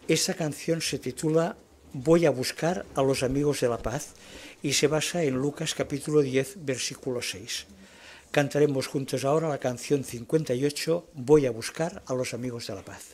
Esta canción se titula Voy a buscar a los amigos de la paz y se basa en Lucas capítulo 10, versículo 6. Cantaremos juntos ahora la canción 58, Voy a buscar a los amigos de la paz.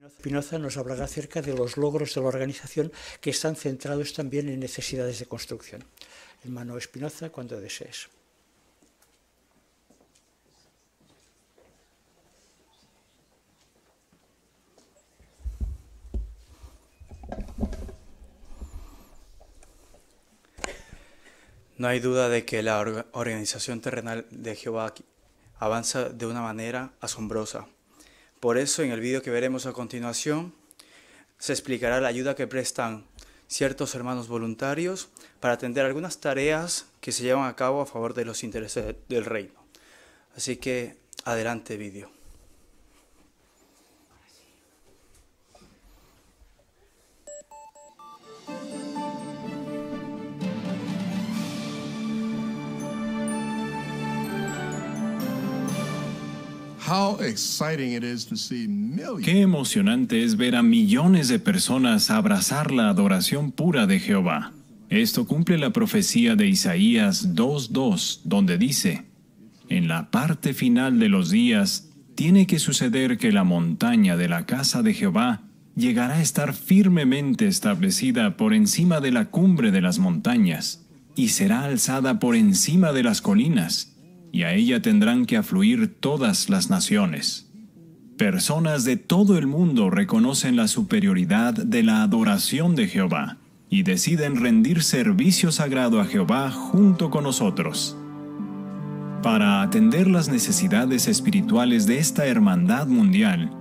Espinoza nos hablará acerca de los logros de la organización que están centrados también en necesidades de construcción. Hermano Espinoza, cuando desees. No hay duda de que la organización terrenal de Jehová avanza de una manera asombrosa. Por eso, en el vídeo que veremos a continuación, se explicará la ayuda que prestan ciertos hermanos voluntarios para atender algunas tareas que se llevan a cabo a favor de los intereses del reino. Así que, adelante vídeo. Qué emocionante es ver a millones de personas abrazar la adoración pura de Jehová. Esto cumple la profecía de Isaías 2:2, donde dice: en la parte final de los días, tiene que suceder que la montaña de la casa de Jehová llegará a estar firmemente establecida por encima de la cumbre de las montañas, y será alzada por encima de las colinas, y a ella tendrán que afluir todas las naciones. Personas de todo el mundo reconocen la superioridad de la adoración de Jehová y deciden rendir servicio sagrado a Jehová junto con nosotros. Para atender las necesidades espirituales de esta hermandad mundial,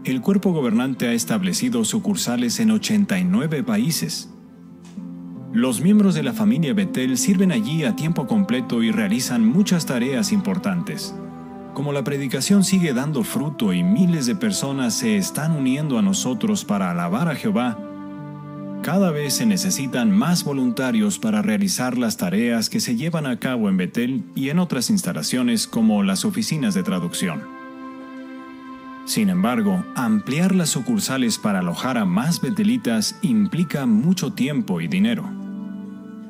el cuerpo gobernante ha establecido sucursales en 89 países. Los miembros de la familia Betel sirven allí a tiempo completo y realizan muchas tareas importantes. Como la predicación sigue dando fruto y miles de personas se están uniendo a nosotros para alabar a Jehová, cada vez se necesitan más voluntarios para realizar las tareas que se llevan a cabo en Betel y en otras instalaciones como las oficinas de traducción. Sin embargo, ampliar las sucursales para alojar a más betelitas implica mucho tiempo y dinero.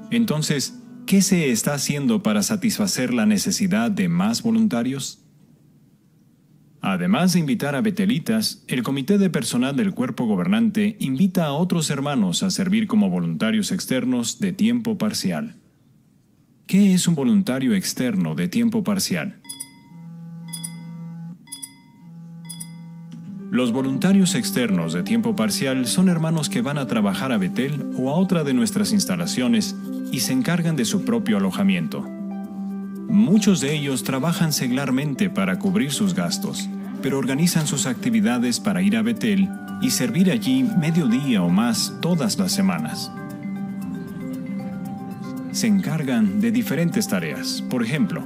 Entonces, ¿qué se está haciendo para satisfacer la necesidad de más voluntarios? Además de invitar a betelitas, el comité de personal del cuerpo gobernante invita a otros hermanos a servir como voluntarios externos de tiempo parcial. ¿Qué es un voluntario externo de tiempo parcial? Los voluntarios externos de tiempo parcial son hermanos que van a trabajar a Betel o a otra de nuestras instalaciones y se encargan de su propio alojamiento. Muchos de ellos trabajan seglarmente para cubrir sus gastos, pero organizan sus actividades para ir a Betel y servir allí mediodía o más todas las semanas. Se encargan de diferentes tareas, por ejemplo,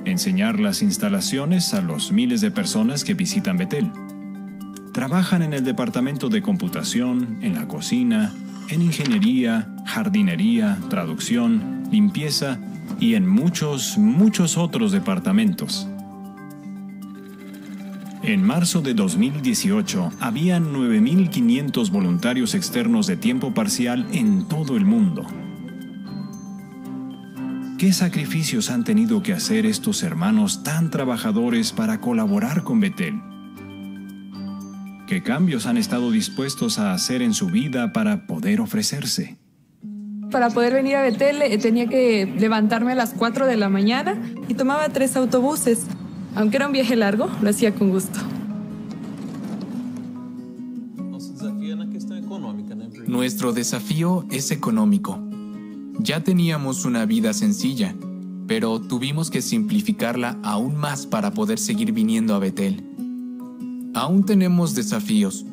enseñar las instalaciones a los miles de personas que visitan Betel. Trabajan en el departamento de computación, en la cocina, en ingeniería, jardinería, traducción, limpieza y en muchos otros departamentos. En marzo de 2018, habían 9.500 voluntarios externos de tiempo parcial en todo el mundo. ¿Qué sacrificios han tenido que hacer estos hermanos tan trabajadores para colaborar con Betel? ¿Qué cambios han estado dispuestos a hacer en su vida para poder ofrecerse? Para poder venir a Betel tenía que levantarme a las 4 de la mañana y tomaba 3 autobuses. Aunque era un viaje largo, lo hacía con gusto. Nuestro desafío es económico. Ya teníamos una vida sencilla, pero tuvimos que simplificarla aún más para poder seguir viniendo a Betel. Aún tenemos desafíos,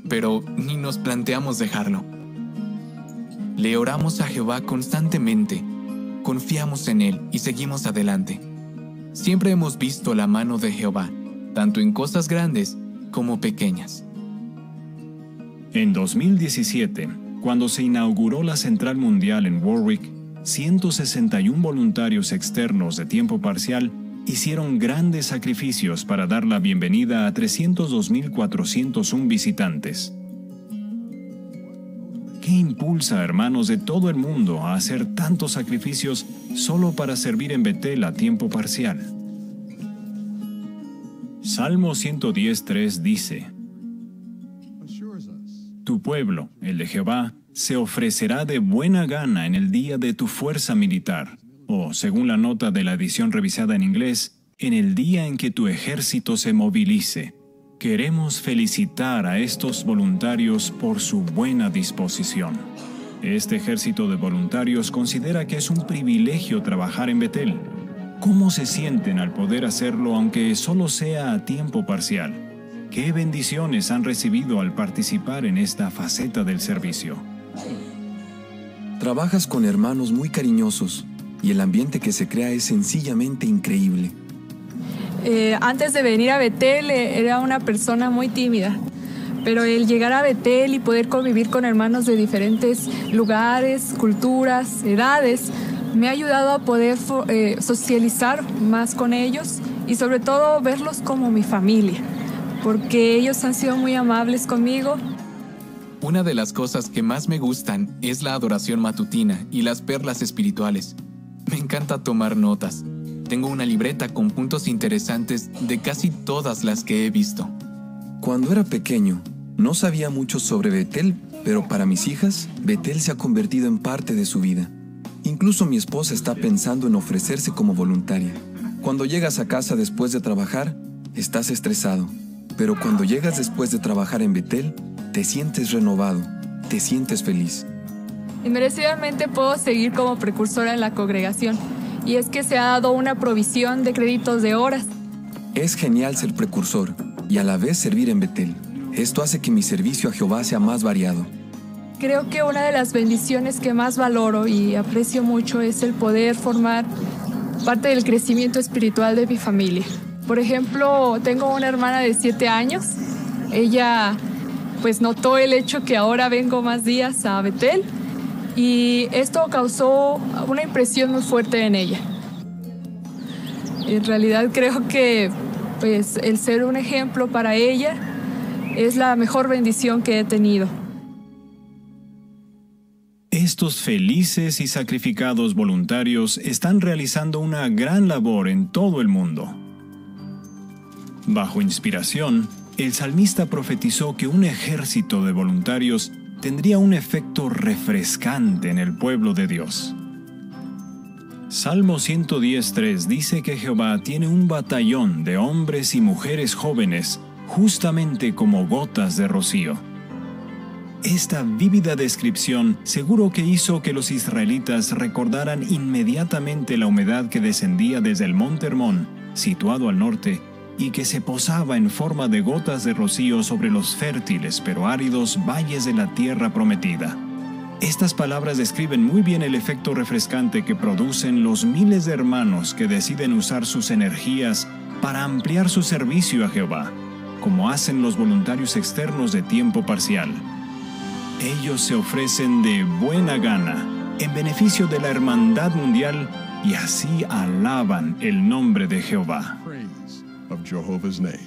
pero ni nos planteamos dejarlo. Le oramos a Jehová constantemente, confiamos en Él y seguimos adelante. Siempre hemos visto la mano de Jehová, tanto en cosas grandes como pequeñas. En 2017, cuando se inauguró la Central Mundial en Warwick, 161 voluntarios externos de tiempo parcial hicieron grandes sacrificios para dar la bienvenida a 302.401 visitantes. ¿Qué impulsa a hermanos de todo el mundo a hacer tantos sacrificios solo para servir en Betel a tiempo parcial? Salmo 110:3 dice: Tu pueblo, el de Jehová, se ofrecerá de buena gana en el día de tu fuerza militar, o, según la nota de la edición revisada en inglés, en el día en que tu ejército se movilice. Queremos felicitar a estos voluntarios por su buena disposición. Este ejército de voluntarios considera que es un privilegio trabajar en Betel. ¿Cómo se sienten al poder hacerlo aunque solo sea a tiempo parcial? ¿Qué bendiciones han recibido al participar en esta faceta del servicio? Trabajas con hermanos muy cariñosos y el ambiente que se crea es sencillamente increíble. Antes de venir a Betel era una persona muy tímida, pero el llegar a Betel y poder convivir con hermanos de diferentes lugares, culturas, edades, me ha ayudado a poder socializar más con ellos y sobre todo verlos como mi familia, porque ellos han sido muy amables conmigo. Una de las cosas que más me gustan es la adoración matutina y las perlas espirituales. Me encanta tomar notas. Tengo una libreta con puntos interesantes de casi todas las que he visto. Cuando era pequeño, no sabía mucho sobre Betel, pero para mis hijas, Betel se ha convertido en parte de su vida. Incluso mi esposa está pensando en ofrecerse como voluntaria. Cuando llegas a casa después de trabajar, estás estresado. Pero cuando llegas después de trabajar en Betel, te sientes renovado, te sientes feliz. Inmerecidamente puedo seguir como precursora en la congregación, y es que se ha dado una provisión de créditos de horas. Es genial ser precursor y a la vez servir en Betel. Esto hace que mi servicio a Jehová sea más variado. Creo que una de las bendiciones que más valoro y aprecio mucho es el poder formar parte del crecimiento espiritual de mi familia. Por ejemplo, tengo una hermana de 7 años. Ella pues notó el hecho que ahora vengo más días a Betel y esto causó una impresión muy fuerte en ella. En realidad creo que pues, el ser un ejemplo para ella es la mejor bendición que he tenido. Estos felices y sacrificados voluntarios están realizando una gran labor en todo el mundo. Bajo inspiración, el salmista profetizó que un ejército de voluntarios tendría un efecto refrescante en el pueblo de Dios. Salmo 110:3 dice que Jehová tiene un batallón de hombres y mujeres jóvenes, justamente como gotas de rocío. Esta vívida descripción seguro que hizo que los israelitas recordaran inmediatamente la humedad que descendía desde el monte Hermón, situado al norte, y que se posaba en forma de gotas de rocío sobre los fértiles pero áridos valles de la tierra prometida. Estas palabras describen muy bien el efecto refrescante que producen los miles de hermanos que deciden usar sus energías para ampliar su servicio a Jehová, como hacen los voluntarios externos de tiempo parcial. Ellos se ofrecen de buena gana, en beneficio de la hermandad mundial, y así alaban el nombre de Jehová. Of Jehovah's name.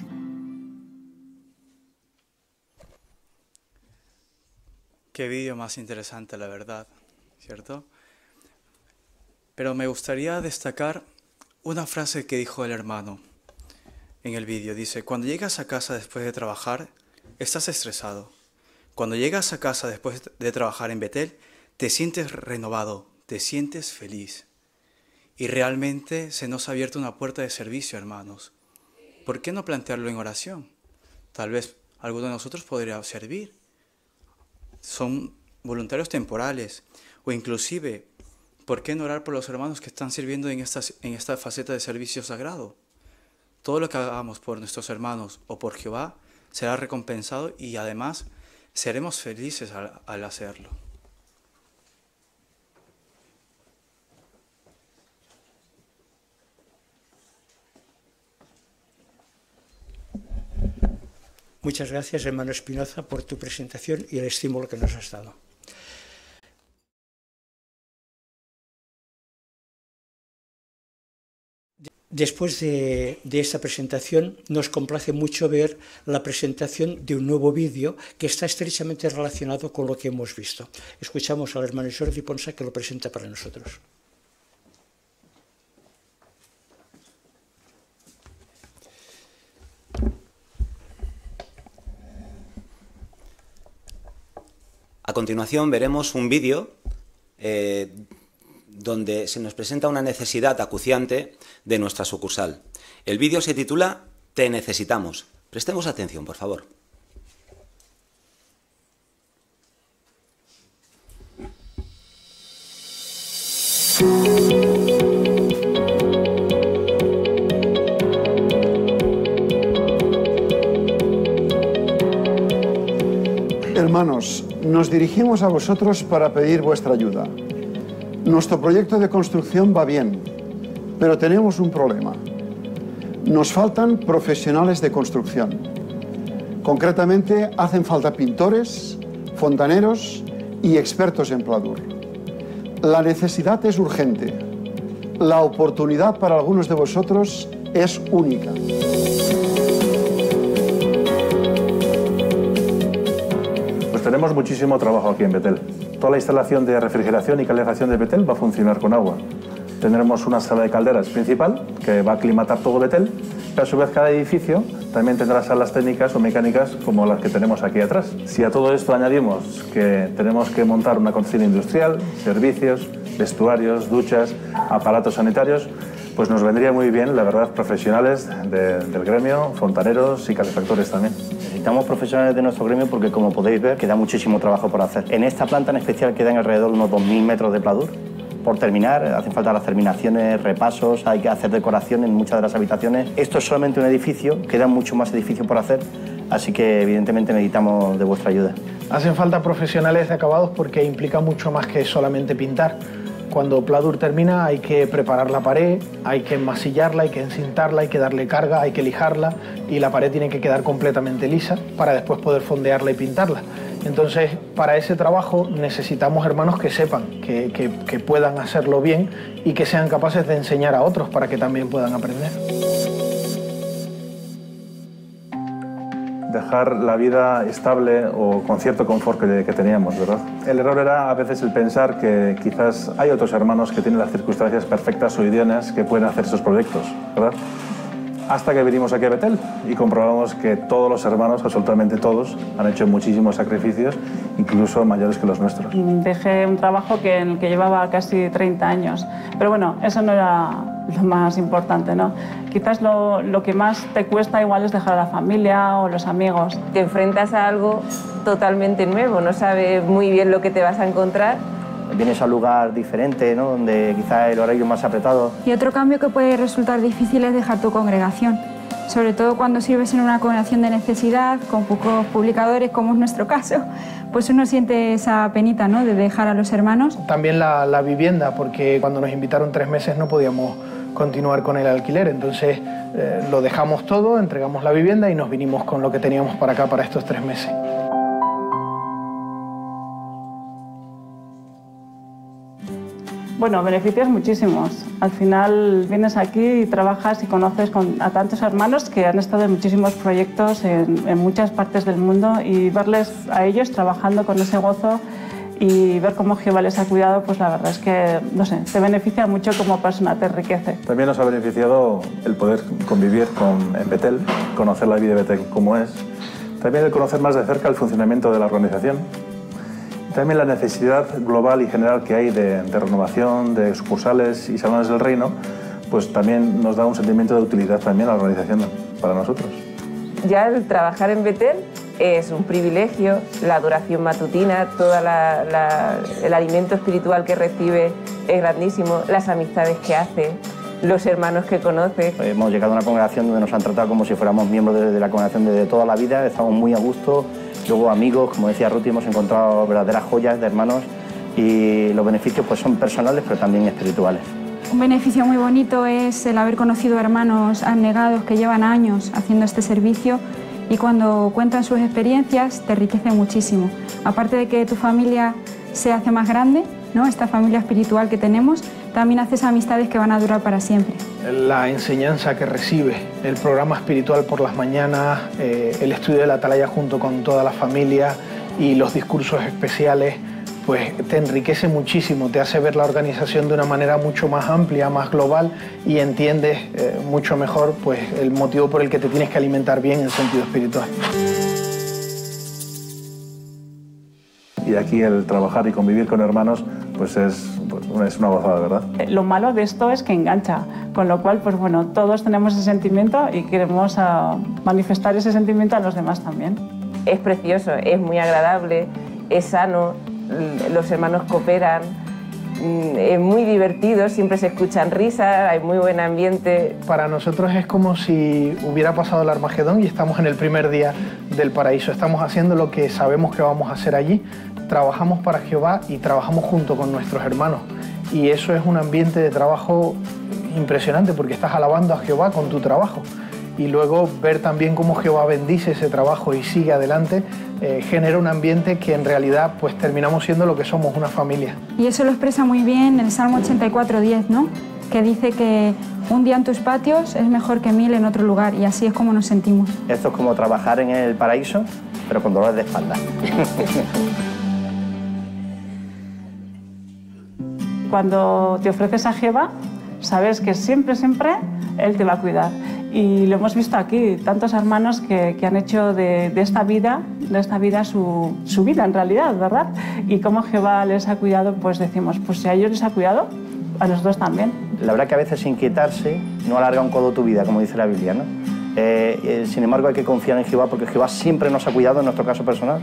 Qué vídeo más interesante, la verdad, ¿cierto? Pero me gustaría destacar una frase que dijo el hermano en el vídeo. Dice: cuando llegas a casa después de trabajar, estás estresado. Cuando llegas a casa después de trabajar en Betel, te sientes renovado, te sientes feliz. Y realmente se nos ha abierto una puerta de servicio, hermanos. ¿Por qué no plantearlo en oración? Tal vez alguno de nosotros podría servir. Son voluntarios temporales. O inclusive, ¿por qué no orar por los hermanos que están sirviendo en esta faceta de servicio sagrado? Todo lo que hagamos por nuestros hermanos o por Jehová será recompensado y además seremos felices al hacerlo. Muchas gracias, hermano Espinoza, por tu presentación y el estímulo que nos has dado. Después de esta presentación, nos complace mucho ver la presentación de un nuevo vídeo que está estrechamente relacionado con lo que hemos visto. Escuchamos al hermano Jordi Ponsa, que lo presenta para nosotros. A continuación veremos un vídeo donde se nos presenta una necesidad acuciante de nuestra sucursal. El vídeo se titula Te necesitamos. Prestemos atención, por favor. Hermanos, nos dirigimos a vosotros para pedir vuestra ayuda. Nuestro proyecto de construcción va bien, pero tenemos un problema. Nos faltan profesionales de construcción. Concretamente, hacen falta pintores, fontaneros y expertos en pladur. La necesidad es urgente. La oportunidad para algunos de vosotros es única. Tenemos muchísimo trabajo aquí en Betel. Toda la instalación de refrigeración y calefacción de Betel va a funcionar con agua. Tendremos una sala de calderas principal que va a aclimatar todo Betel, pero a su vez cada edificio también tendrá salas técnicas o mecánicas como las que tenemos aquí atrás. Si a todo esto añadimos que tenemos que montar una cocina industrial, servicios, vestuarios, duchas, aparatos sanitarios, pues nos vendría muy bien, la verdad, profesionales del gremio, fontaneros y calefactores también. Necesitamos profesionales de nuestro gremio porque, como podéis ver, queda muchísimo trabajo por hacer. En esta planta en especial quedan alrededor de unos 2.000 metros de pladur por terminar. Hacen falta las terminaciones, repasos, hay que hacer decoración en muchas de las habitaciones. Esto es solamente un edificio, quedan mucho más edificios por hacer, así que evidentemente necesitamos de vuestra ayuda. Hacen falta profesionales de acabados porque implica mucho más que solamente pintar. Cuando pladur termina hay que preparar la pared, hay que enmasillarla, hay que encintarla, hay que darle carga, hay que lijarla y la pared tiene que quedar completamente lisa para después poder fondearla y pintarla. Entonces, para ese trabajo necesitamos hermanos que sepan, que puedan hacerlo bien y que sean capaces de enseñar a otros para que también puedan aprender. Dejar la vida estable o con cierto confort que teníamos, ¿verdad? El error era a veces el pensar que quizás hay otros hermanos que tienen las circunstancias perfectas o idóneas que pueden hacer esos proyectos, ¿verdad? Hasta que vinimos aquí a Betel y comprobamos que todos los hermanos, absolutamente todos, han hecho muchísimos sacrificios, incluso mayores que los nuestros. Dejé un trabajo en el que llevaba casi 30 años, pero bueno, eso no era lo más importante, ¿no? Quizás lo que más te cuesta igual es dejar a la familia o los amigos. Te enfrentas a algo totalmente nuevo, no sabes muy bien lo que te vas a encontrar. Vienes a un lugar diferente, ¿no? Donde quizá el horario es más apretado. Y otro cambio que puede resultar difícil es dejar tu congregación, sobre todo cuando sirves en una congregación de necesidad, con pocos publicadores, como es nuestro caso, pues uno siente esa penita, ¿no?, de dejar a los hermanos. También la vivienda, porque cuando nos invitaron 3 meses no podíamos continuar con el alquiler, entonces lo dejamos todo, entregamos la vivienda y nos vinimos con lo que teníamos para acá para estos 3 meses. Bueno, beneficios muchísimos. Al final vienes aquí y trabajas y conoces a tantos hermanos que han estado en muchísimos proyectos en muchas partes del mundo y verles a ellos trabajando con ese gozo y ver cómo Jehová les ha cuidado, pues la verdad es que, no sé, te beneficia mucho como persona, te enriquece. También nos ha beneficiado el poder convivir en Betel, conocer la vida de Betel como es, también el conocer más de cerca el funcionamiento de la organización. También la necesidad global y general que hay de renovación, de sucursales y salones del reino, pues también nos da un sentimiento de utilidad también a la organización para nosotros. Ya el trabajar en Betel es un privilegio, la adoración matutina, todo el alimento espiritual que recibe es grandísimo, las amistades que hace, los hermanos que conoce. Hemos llegado a una congregación donde nos han tratado como si fuéramos miembros de la congregación de toda la vida, estamos muy a gusto. Luego amigos, como decía Ruti, hemos encontrado verdaderas joyas de hermanos y los beneficios pues son personales pero también espirituales. Un beneficio muy bonito es el haber conocido hermanos abnegados que llevan años haciendo este servicio y cuando cuentan sus experiencias te enriquece muchísimo. Aparte de que tu familia se hace más grande, ¿no?, esta familia espiritual que tenemos, también haces amistades que van a durar para siempre. La enseñanza que recibes, el programa espiritual por las mañanas, el estudio de la atalaya junto con toda la familia y los discursos especiales, pues te enriquece muchísimo, te hace ver la organización de una manera mucho más amplia, más global y entiendes mucho mejor pues, el motivo por el que te tienes que alimentar bien en sentido espiritual. Y y aquí el trabajar y convivir con hermanos pues es una gozada, ¿verdad? Lo malo de esto es que engancha, con lo cual, pues bueno, todos tenemos ese sentimiento y queremos manifestar ese sentimiento a los demás también. Es precioso, es muy agradable, es sano, los hermanos cooperan, es muy divertido, siempre se escuchan risas, hay muy buen ambiente. Para nosotros es como si hubiera pasado el Armagedón y estamos en el primer día del paraíso. Estamos haciendo lo que sabemos que vamos a hacer allí. Trabajamos para Jehová y trabajamos junto con nuestros hermanos. Y eso es un ambiente de trabajo impresionante porque estás alabando a Jehová con tu trabajo. Y luego ver también cómo Jehová bendice ese trabajo y sigue adelante, genera un ambiente que en realidad pues terminamos siendo lo que somos, una familia. Y eso lo expresa muy bien el Salmo 84:10, ¿no? Que dice que un día en tus patios es mejor que 1000 en otro lugar, y así es como nos sentimos. Esto es como trabajar en el paraíso, pero con dolores de espalda. Cuando te ofreces a Jehová, sabes que siempre, siempre Él te va a cuidar. Y lo hemos visto aquí, tantos hermanos que han hecho de esta vida su vida en realidad, ¿verdad? Y cómo Jehová les ha cuidado, pues decimos, pues si a ellos les ha cuidado, a nosotros también. La verdad que a veces inquietarse no alarga un codo tu vida, como dice la Biblia, ¿no? Sin embargo, hay que confiar en Jehová porque Jehová siempre nos ha cuidado, en nuestro caso personal,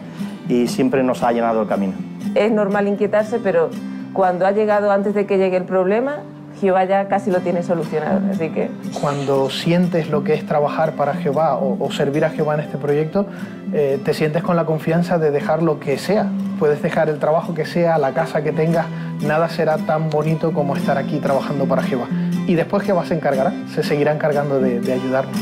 y siempre nos ha llenado el camino. Es normal inquietarse, pero cuando ha llegado antes de que llegue el problema, Jehová ya casi lo tiene solucionado, así que... Cuando sientes lo que es trabajar para Jehová o servir a Jehová en este proyecto, te sientes con la confianza de dejar lo que sea. Puedes dejar el trabajo que sea, la casa que tengas, nada será tan bonito como estar aquí trabajando para Jehová. Y después Jehová se encargará, se seguirá encargando de ayudarnos.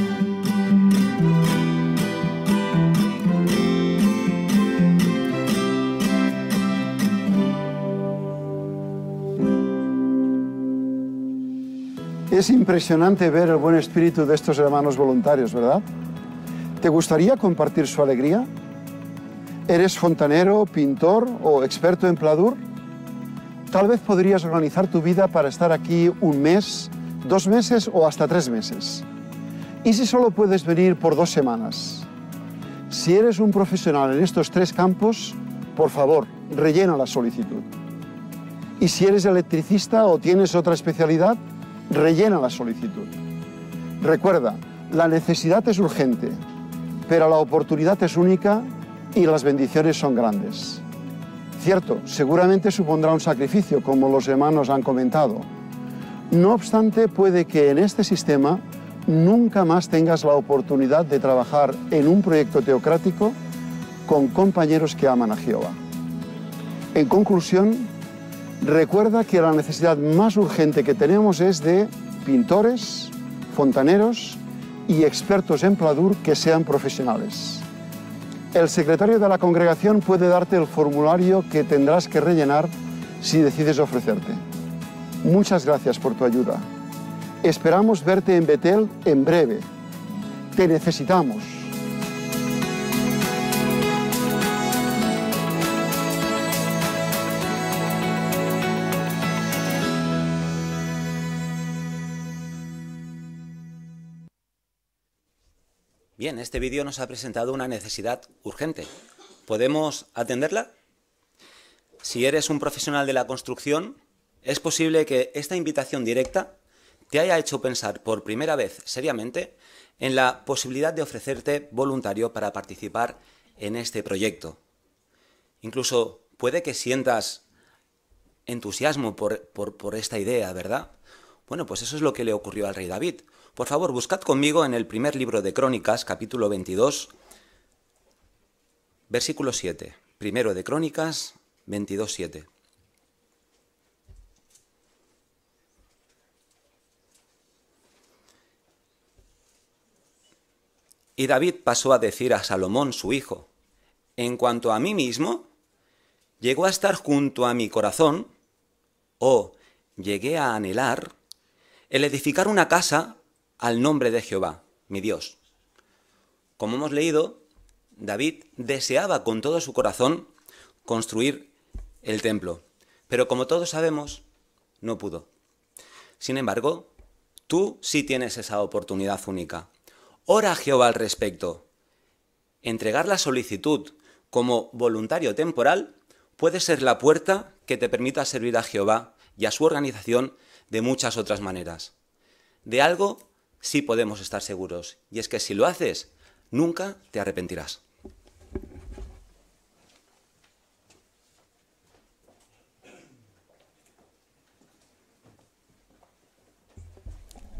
Es impresionante ver el buen espíritu de estos hermanos voluntarios, ¿verdad? ¿Te gustaría compartir su alegría? ¿Eres fontanero, pintor o experto en pladur? Tal vez podrías organizar tu vida para estar aquí 1 mes, 2 meses o hasta 3 meses. ¿Y si solo puedes venir por 2 semanas? Si eres un profesional en estos 3 campos, por favor, rellena la solicitud. Y si eres electricista o tienes otra especialidad, rellena la solicitud. Recuerda, la necesidad es urgente, pero la oportunidad es única y las bendiciones son grandes. Cierto, seguramente supondrá un sacrificio, como los hermanos han comentado. No obstante, puede que en este sistema nunca más tengas la oportunidad de trabajar en un proyecto teocrático con compañeros que aman a Jehová. En conclusión, recuerda que la necesidad más urgente que tenemos es de pintores, fontaneros y expertos en pladur que sean profesionales. El secretario de la congregación puede darte el formulario que tendrás que rellenar si decides ofrecerte. Muchas gracias por tu ayuda. Esperamos verte en Betel en breve. Te necesitamos. Bien, este vídeo nos ha presentado una necesidad urgente. ¿Podemos atenderla? Si eres un profesional de la construcción, es posible que esta invitación directa te haya hecho pensar por primera vez seriamente en la posibilidad de ofrecerte voluntario para participar en este proyecto. Incluso puede que sientas entusiasmo por esta idea, ¿verdad? Bueno, pues eso es lo que le ocurrió al rey David. Por favor, buscad conmigo en el primer libro de Crónicas, capítulo 22, versículo 7. Primero de Crónicas, 22, 7. Y David pasó a decir a Salomón, su hijo: en cuanto a mí mismo, llegó a estar junto a mi corazón, o llegué a anhelar, el edificar una casa al nombre de Jehová, mi Dios. Como hemos leído, David deseaba con todo su corazón construir el templo, pero como todos sabemos, no pudo. Sin embargo, tú sí tienes esa oportunidad única. Ora a Jehová al respecto. Entregar la solicitud como voluntario temporal puede ser la puerta que te permita servir a Jehová y a su organización de muchas otras maneras. De algo sí podemos estar seguros, y es que si lo haces, nunca te arrepentirás.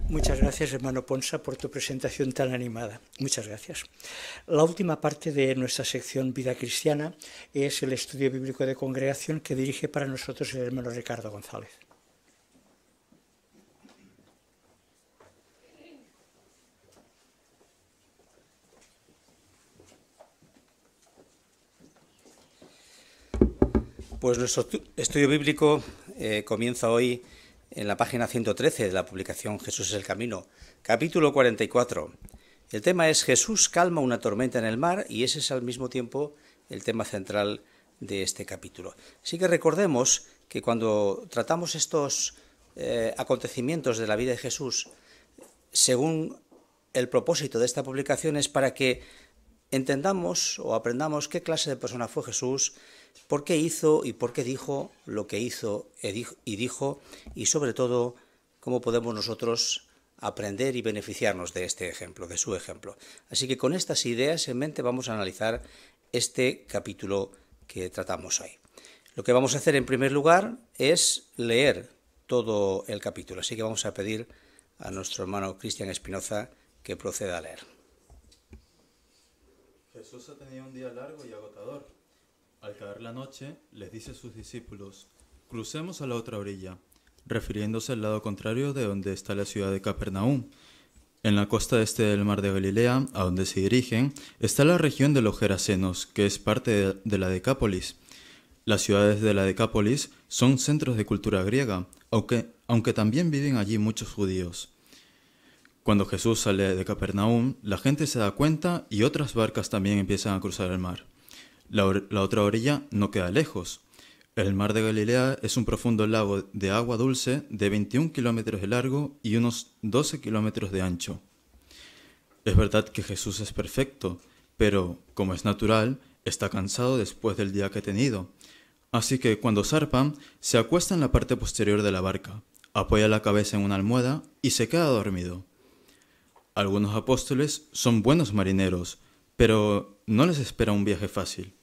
Muchas gracias, hermano Ponsa, por tu presentación tan animada. Muchas gracias. La última parte de nuestra sección Vida Cristiana es el estudio bíblico de congregación que dirige para nosotros el hermano Ricardo González. Pues nuestro estudio bíblico comienza hoy en la página 113 de la publicación Jesús es el Camino, capítulo 44. El tema es Jesús calma una tormenta en el mar, y ese es al mismo tiempo el tema central de este capítulo. Así que recordemos que cuando tratamos estos acontecimientos de la vida de Jesús, según el propósito de esta publicación, es para que entendamos o aprendamos qué clase de persona fue Jesús, por qué hizo y por qué dijo lo que hizo y dijo, y sobre todo cómo podemos nosotros aprender y beneficiarnos de este ejemplo, de su ejemplo. Así que con estas ideas en mente vamos a analizar este capítulo que tratamos hoy. Lo que vamos a hacer en primer lugar es leer todo el capítulo, así que vamos a pedir a nuestro hermano Cristian Espinoza que proceda a leer. Jesús ha tenido un día largo y agotador. Al caer la noche, les dice a sus discípulos: crucemos a la otra orilla, refiriéndose al lado contrario de donde está la ciudad de Capernaum. En la costa este del mar de Galilea, a donde se dirigen, está la región de los Gerasenos, que es parte de la Decápolis. Las ciudades de la Decápolis son centros de cultura griega, aunque también viven allí muchos judíos. Cuando Jesús sale de Capernaum, la gente se da cuenta y otras barcas también empiezan a cruzar el mar. La otra orilla no queda lejos. El mar de Galilea es un profundo lago de agua dulce de 21 kilómetros de largo y unos 12 kilómetros de ancho. Es verdad que Jesús es perfecto, pero, como es natural, está cansado después del día que ha tenido. Así que cuando zarpan, se acuesta en la parte posterior de la barca, apoya la cabeza en una almohada y se queda dormido. Algunos apóstoles son buenos marineros, pero no les espera un viaje fácil.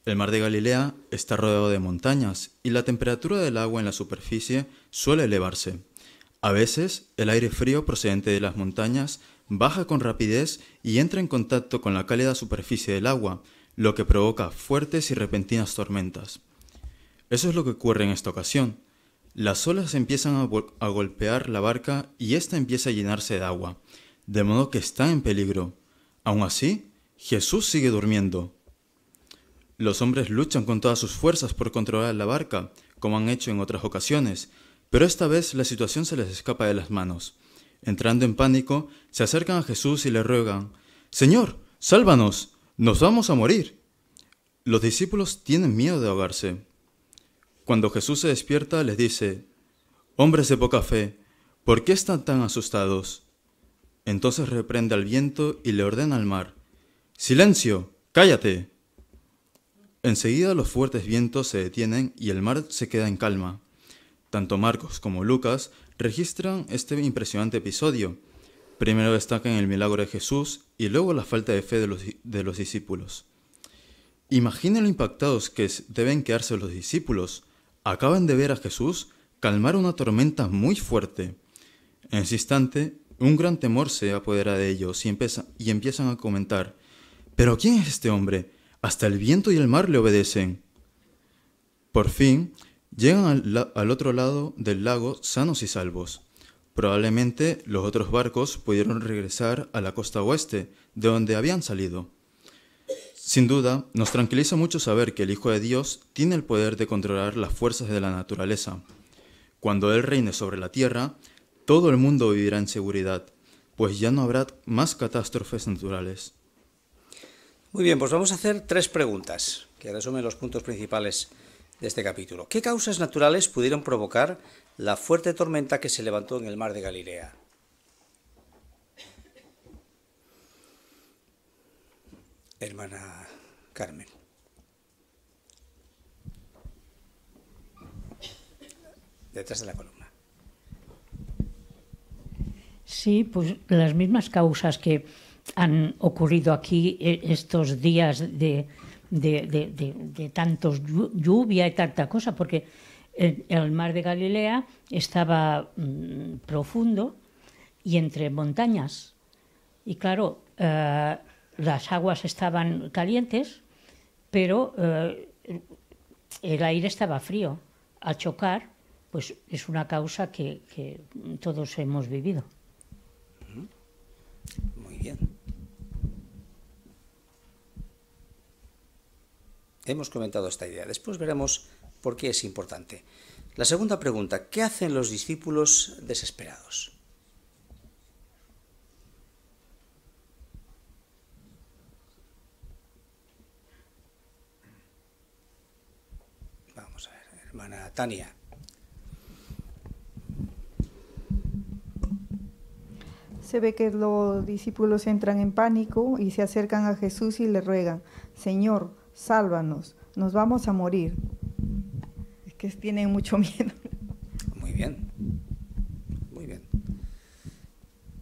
El mar de Galilea está rodeado de montañas y la temperatura del agua en la superficie suele elevarse. A veces, el aire frío procedente de las montañas baja con rapidez y entra en contacto con la cálida superficie del agua, lo que provoca fuertes y repentinas tormentas. Eso es lo que ocurre en esta ocasión. Las olas empiezan a golpear la barca y ésta empieza a llenarse de agua, de modo que está en peligro. Aún así, Jesús sigue durmiendo. Los hombres luchan con todas sus fuerzas por controlar la barca, como han hecho en otras ocasiones, pero esta vez la situación se les escapa de las manos. Entrando en pánico, se acercan a Jesús y le ruegan: «Señor, sálvanos, nos vamos a morir». Los discípulos tienen miedo de ahogarse. Cuando Jesús se despierta, les dice: «Hombres de poca fe, ¿por qué están tan asustados?». Entonces reprende al viento y le ordena al mar: «¡Silencio! ¡Cállate!». Enseguida los fuertes vientos se detienen y el mar se queda en calma. Tanto Marcos como Lucas registran este impresionante episodio. Primero destacan el milagro de Jesús y luego la falta de fe de los discípulos. Imaginen lo impactados que deben quedarse los discípulos. Acaban de ver a Jesús calmar una tormenta muy fuerte. En ese instante, un gran temor se apodera de ellos y empiezan a comentar: «¿Pero quién es este hombre? Hasta el viento y el mar le obedecen». Por fin, llegan al otro lado del lago sanos y salvos. Probablemente los otros barcos pudieron regresar a la costa oeste, de donde habían salido. Sin duda, nos tranquiliza mucho saber que el Hijo de Dios tiene el poder de controlar las fuerzas de la naturaleza. Cuando Él reine sobre la tierra, todo el mundo vivirá en seguridad, pues ya no habrá más catástrofes naturales. Muy bien, pues vamos a hacer 3 preguntas que resumen los puntos principales de este capítulo. ¿Qué causas naturales pudieron provocar la fuerte tormenta que se levantó en el mar de Galilea? Hermana Carmen. detrás de la columna. Sí, pues las mismas causas que han ocurrido aquí estos días de tantos lluvia y tanta cosa, porque el mar de Galilea estaba profundo y entre montañas. Y claro, las aguas estaban calientes, pero el aire estaba frío. Al chocar, pues es una causa que todos hemos vivido. Muy bien. Hemos comentado esta idea. Después veremos por qué es importante. La segunda pregunta, ¿qué hacen los discípulos desesperados? Vamos a ver, hermana Tania. Se ve que los discípulos entran en pánico y se acercan a Jesús y le ruegan: Señor, sálvanos, nos vamos a morir. Es que tienen mucho miedo. Muy bien. Muy bien.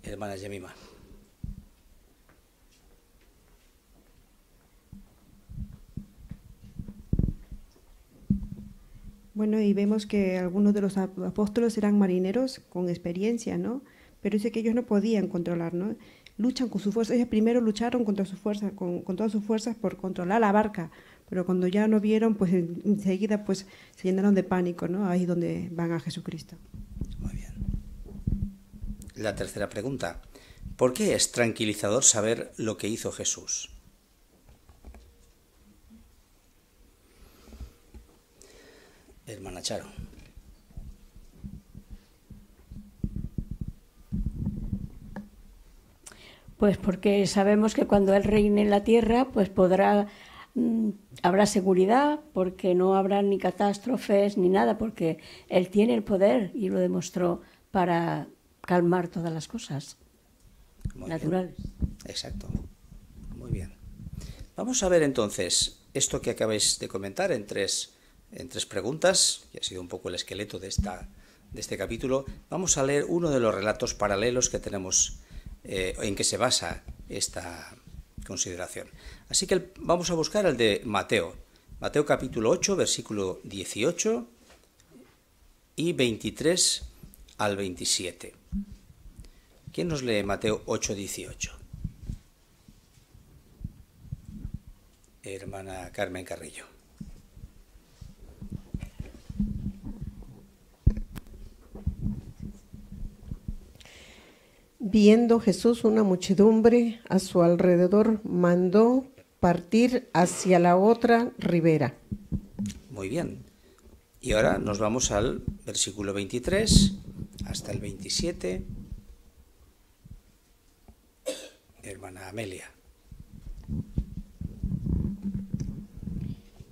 Hermana Yemima. Bueno, y vemos que algunos de los apóstoles eran marineros con experiencia, ¿no? Pero dice que ellos no podían controlar, ¿no? Luchan con su fuerza. Ellos primero lucharon contra su fuerza, con todas sus fuerzas por controlar la barca, pero cuando ya no vieron, pues enseguida pues se llenaron de pánico, ¿no? Ahí es donde van a Jesucristo. Muy bien. La tercera pregunta. ¿Por qué es tranquilizador saber lo que hizo Jesús? Hermana Charo. Pues porque sabemos que cuando Él reine en la tierra, pues habrá seguridad, porque no habrá ni catástrofes ni nada, porque Él tiene el poder y lo demostró para calmar todas las cosas naturales. Exacto. Muy bien. Vamos a ver entonces esto que acabáis de comentar en tres preguntas, que ha sido un poco el esqueleto de este capítulo. Vamos a leer uno de los relatos paralelos que tenemos en que se basa esta consideración. Así que vamos a buscar el de Mateo. Mateo capítulo 8, versículo 18 y 23 al 27. ¿Quién nos lee Mateo 8, 18? Hermana Carmen Carrillo. Viendo Jesús una muchedumbre a su alrededor, mandó partir hacia la otra ribera. Muy bien. Y ahora nos vamos al versículo 23 hasta el 27. Hermana Amelia.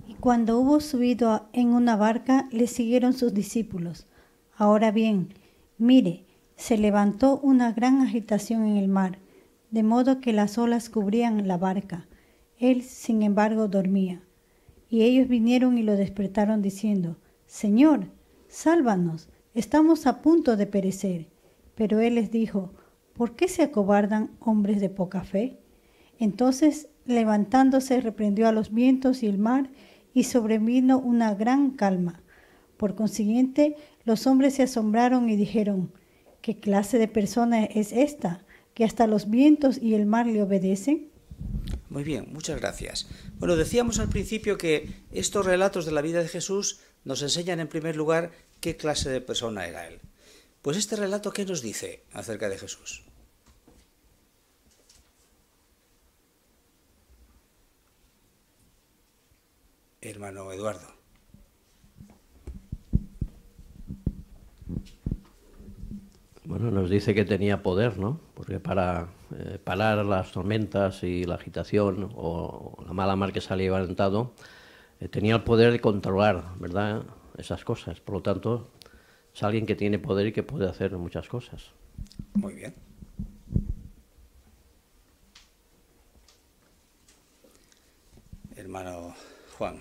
Y cuando hubo subido en una barca, le siguieron sus discípulos. Ahora bien, mire, se levantó una gran agitación en el mar, de modo que las olas cubrían la barca. Él, sin embargo, dormía. Y ellos vinieron y lo despertaron diciendo: Señor, sálvanos, estamos a punto de perecer. Pero él les dijo: ¿por qué se acobardan, hombres de poca fe? Entonces, levantándose, reprendió a los vientos y el mar, y sobrevino una gran calma. Por consiguiente, los hombres se asombraron y dijeron: ¿qué clase de persona es esta, que hasta los vientos y el mar le obedecen? Muy bien, muchas gracias. Bueno, decíamos al principio que estos relatos de la vida de Jesús nos enseñan en primer lugar qué clase de persona era Él. Pues este relato, ¿qué nos dice acerca de Jesús? Hermano Eduardo. Bueno, nos dice que tenía poder, ¿no? Porque para parar las tormentas y la agitación o la mala mar que se había levantado, tenía el poder de controlar, ¿verdad?, esas cosas. Por lo tanto, es alguien que tiene poder y que puede hacer muchas cosas. Muy bien. Hermano Juan.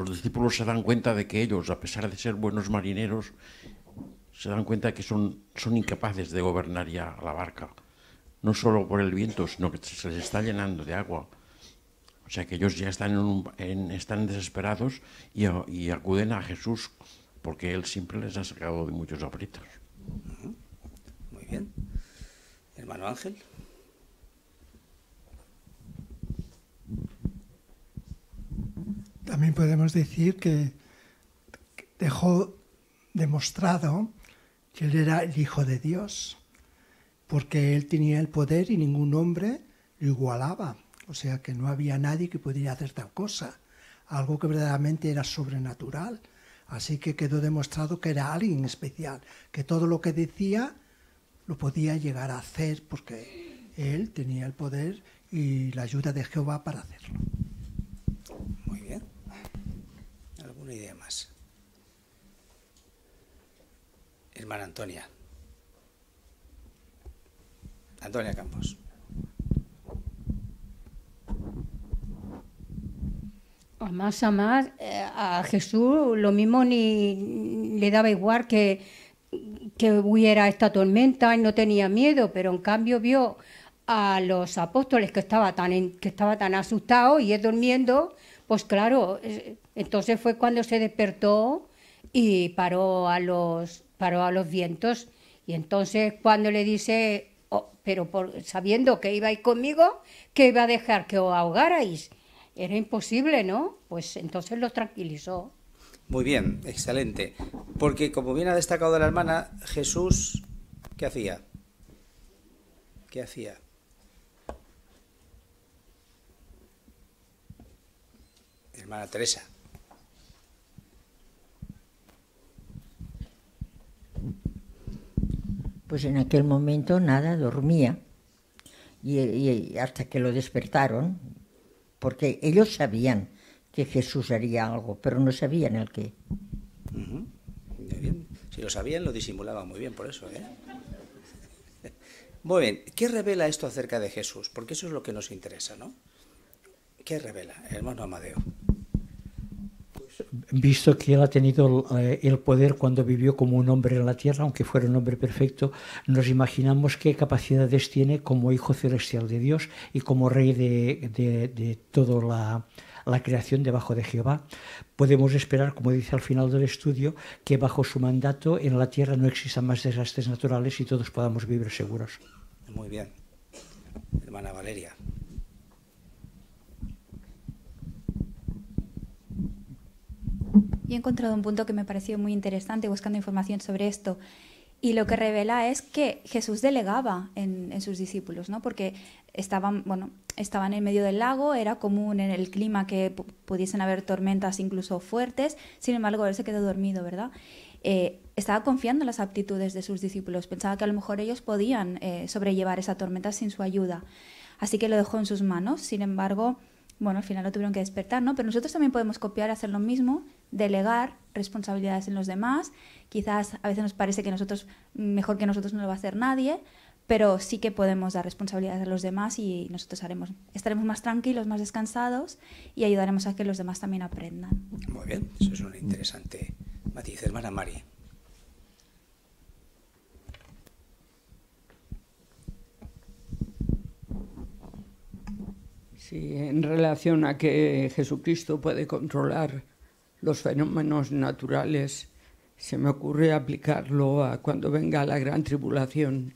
los discípulos se dan cuenta de que ellos, a pesar de ser buenos marineros, se dan cuenta que son incapaces de gobernar ya la barca, no solo por el viento, sino que se les está llenando de agua. O sea que ellos ya están desesperados y acuden a Jesús porque Él siempre les ha sacado de muchos aprietos. Muy bien. Hermano Ángel. También podemos decir que dejó demostrado que Él era el Hijo de Dios, porque Él tenía el poder y ningún hombre lo igualaba. O sea que no había nadie que pudiera hacer tal cosa, algo que verdaderamente era sobrenatural. Así que quedó demostrado que era alguien especial, que todo lo que decía lo podía llegar a hacer, porque Él tenía el poder y la ayuda de Jehová para hacerlo. Muy bien. ¿Alguna idea más? Hermana Antonia. Antonia Campos. Más a Jesús lo mismo ni le daba igual que hubiera esta tormenta, y no tenía miedo, pero en cambio vio a los apóstoles que estaba tan asustado y él durmiendo, pues claro, entonces fue cuando se despertó y paró a los vientos, y entonces cuando le dice, sabiendo que ibais conmigo, que iba a dejar que os ahogarais. Era imposible, ¿no? Pues entonces los tranquilizó. Muy bien, excelente. Porque, como bien ha destacado la hermana, Jesús, ¿qué hacía? ¿Qué hacía? Hermana Teresa. Pues en aquel momento nada, dormía. Y hasta que lo despertaron, porque ellos sabían que Jesús haría algo, pero no sabían el qué. Muy bien. Si lo sabían, lo disimulaban muy bien, por eso, ¿eh? Muy bien. ¿Qué revela esto acerca de Jesús? Porque eso es lo que nos interesa, ¿no? ¿Qué revela, hermano Amadeo? Visto que Él ha tenido el poder cuando vivió como un hombre en la tierra, aunque fuera un hombre perfecto, nos imaginamos qué capacidades tiene como Hijo Celestial de Dios y como Rey de toda la creación debajo de Jehová. Podemos esperar, como dice al final del estudio, que bajo su mandato en la tierra no existan más desastres naturales y todos podamos vivir seguros. Muy bien. Hermana Valeria. Yo he encontrado un punto que me pareció muy interesante buscando información sobre esto, y lo que revela es que Jesús delegaba en sus discípulos, ¿no? Porque estaban en medio del lago, era común en el clima que pudiesen haber tormentas incluso fuertes, sin embargo él se quedó dormido, ¿verdad? Estaba confiando en las aptitudes de sus discípulos, pensaba que a lo mejor ellos podían sobrellevar esa tormenta sin su ayuda, así que lo dejó en sus manos. Sin embargo, al final lo tuvieron que despertar, ¿no? Pero nosotros también podemos copiar, hacer lo mismo, delegar responsabilidades en los demás. Quizás a veces nos parece que mejor que nosotros no lo va a hacer nadie, pero sí que podemos dar responsabilidades a los demás y nosotros estaremos más tranquilos, más descansados y ayudaremos a que los demás también aprendan. Muy bien, eso es un interesante matiz. Hermana Mari. Sí, en relación a que Jesucristo puede controlar los fenómenos naturales, se me ocurre aplicarlo a cuando venga la gran tribulación.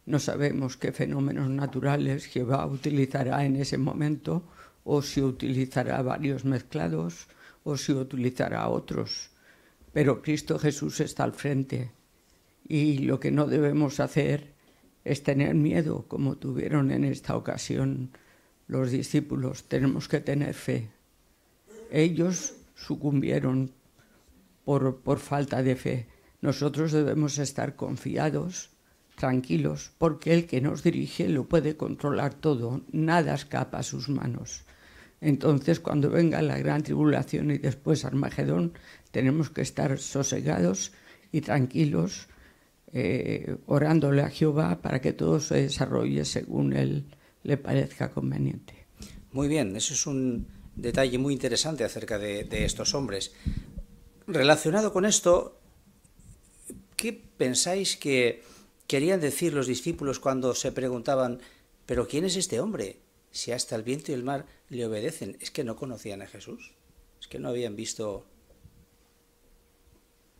No sabemos qué fenómenos naturales Jehová utilizará en ese momento, o si utilizará varios mezclados, o si utilizará otros. Pero Cristo Jesús está al frente, y lo que no debemos hacer es tener miedo, como tuvieron en esta ocasión los discípulos. Tenemos que tener fe. Ellos sucumbieron por falta de fe. Nosotros debemos estar confiados, tranquilos, porque el que nos dirige lo puede controlar todo, nada escapa a sus manos. Entonces, cuando venga la gran tribulación y después Armagedón, tenemos que estar sosegados y tranquilos, orándole a Jehová para que todo se desarrolle según Él le parezca conveniente. Muy bien, eso es un detalle muy interesante acerca de estos hombres. Relacionado con esto, ¿qué pensáis que querían decir los discípulos cuando se preguntaban, ¿pero quién es este hombre? Si hasta el viento y el mar le obedecen. ¿Es que no conocían a Jesús? ¿Es que no habían visto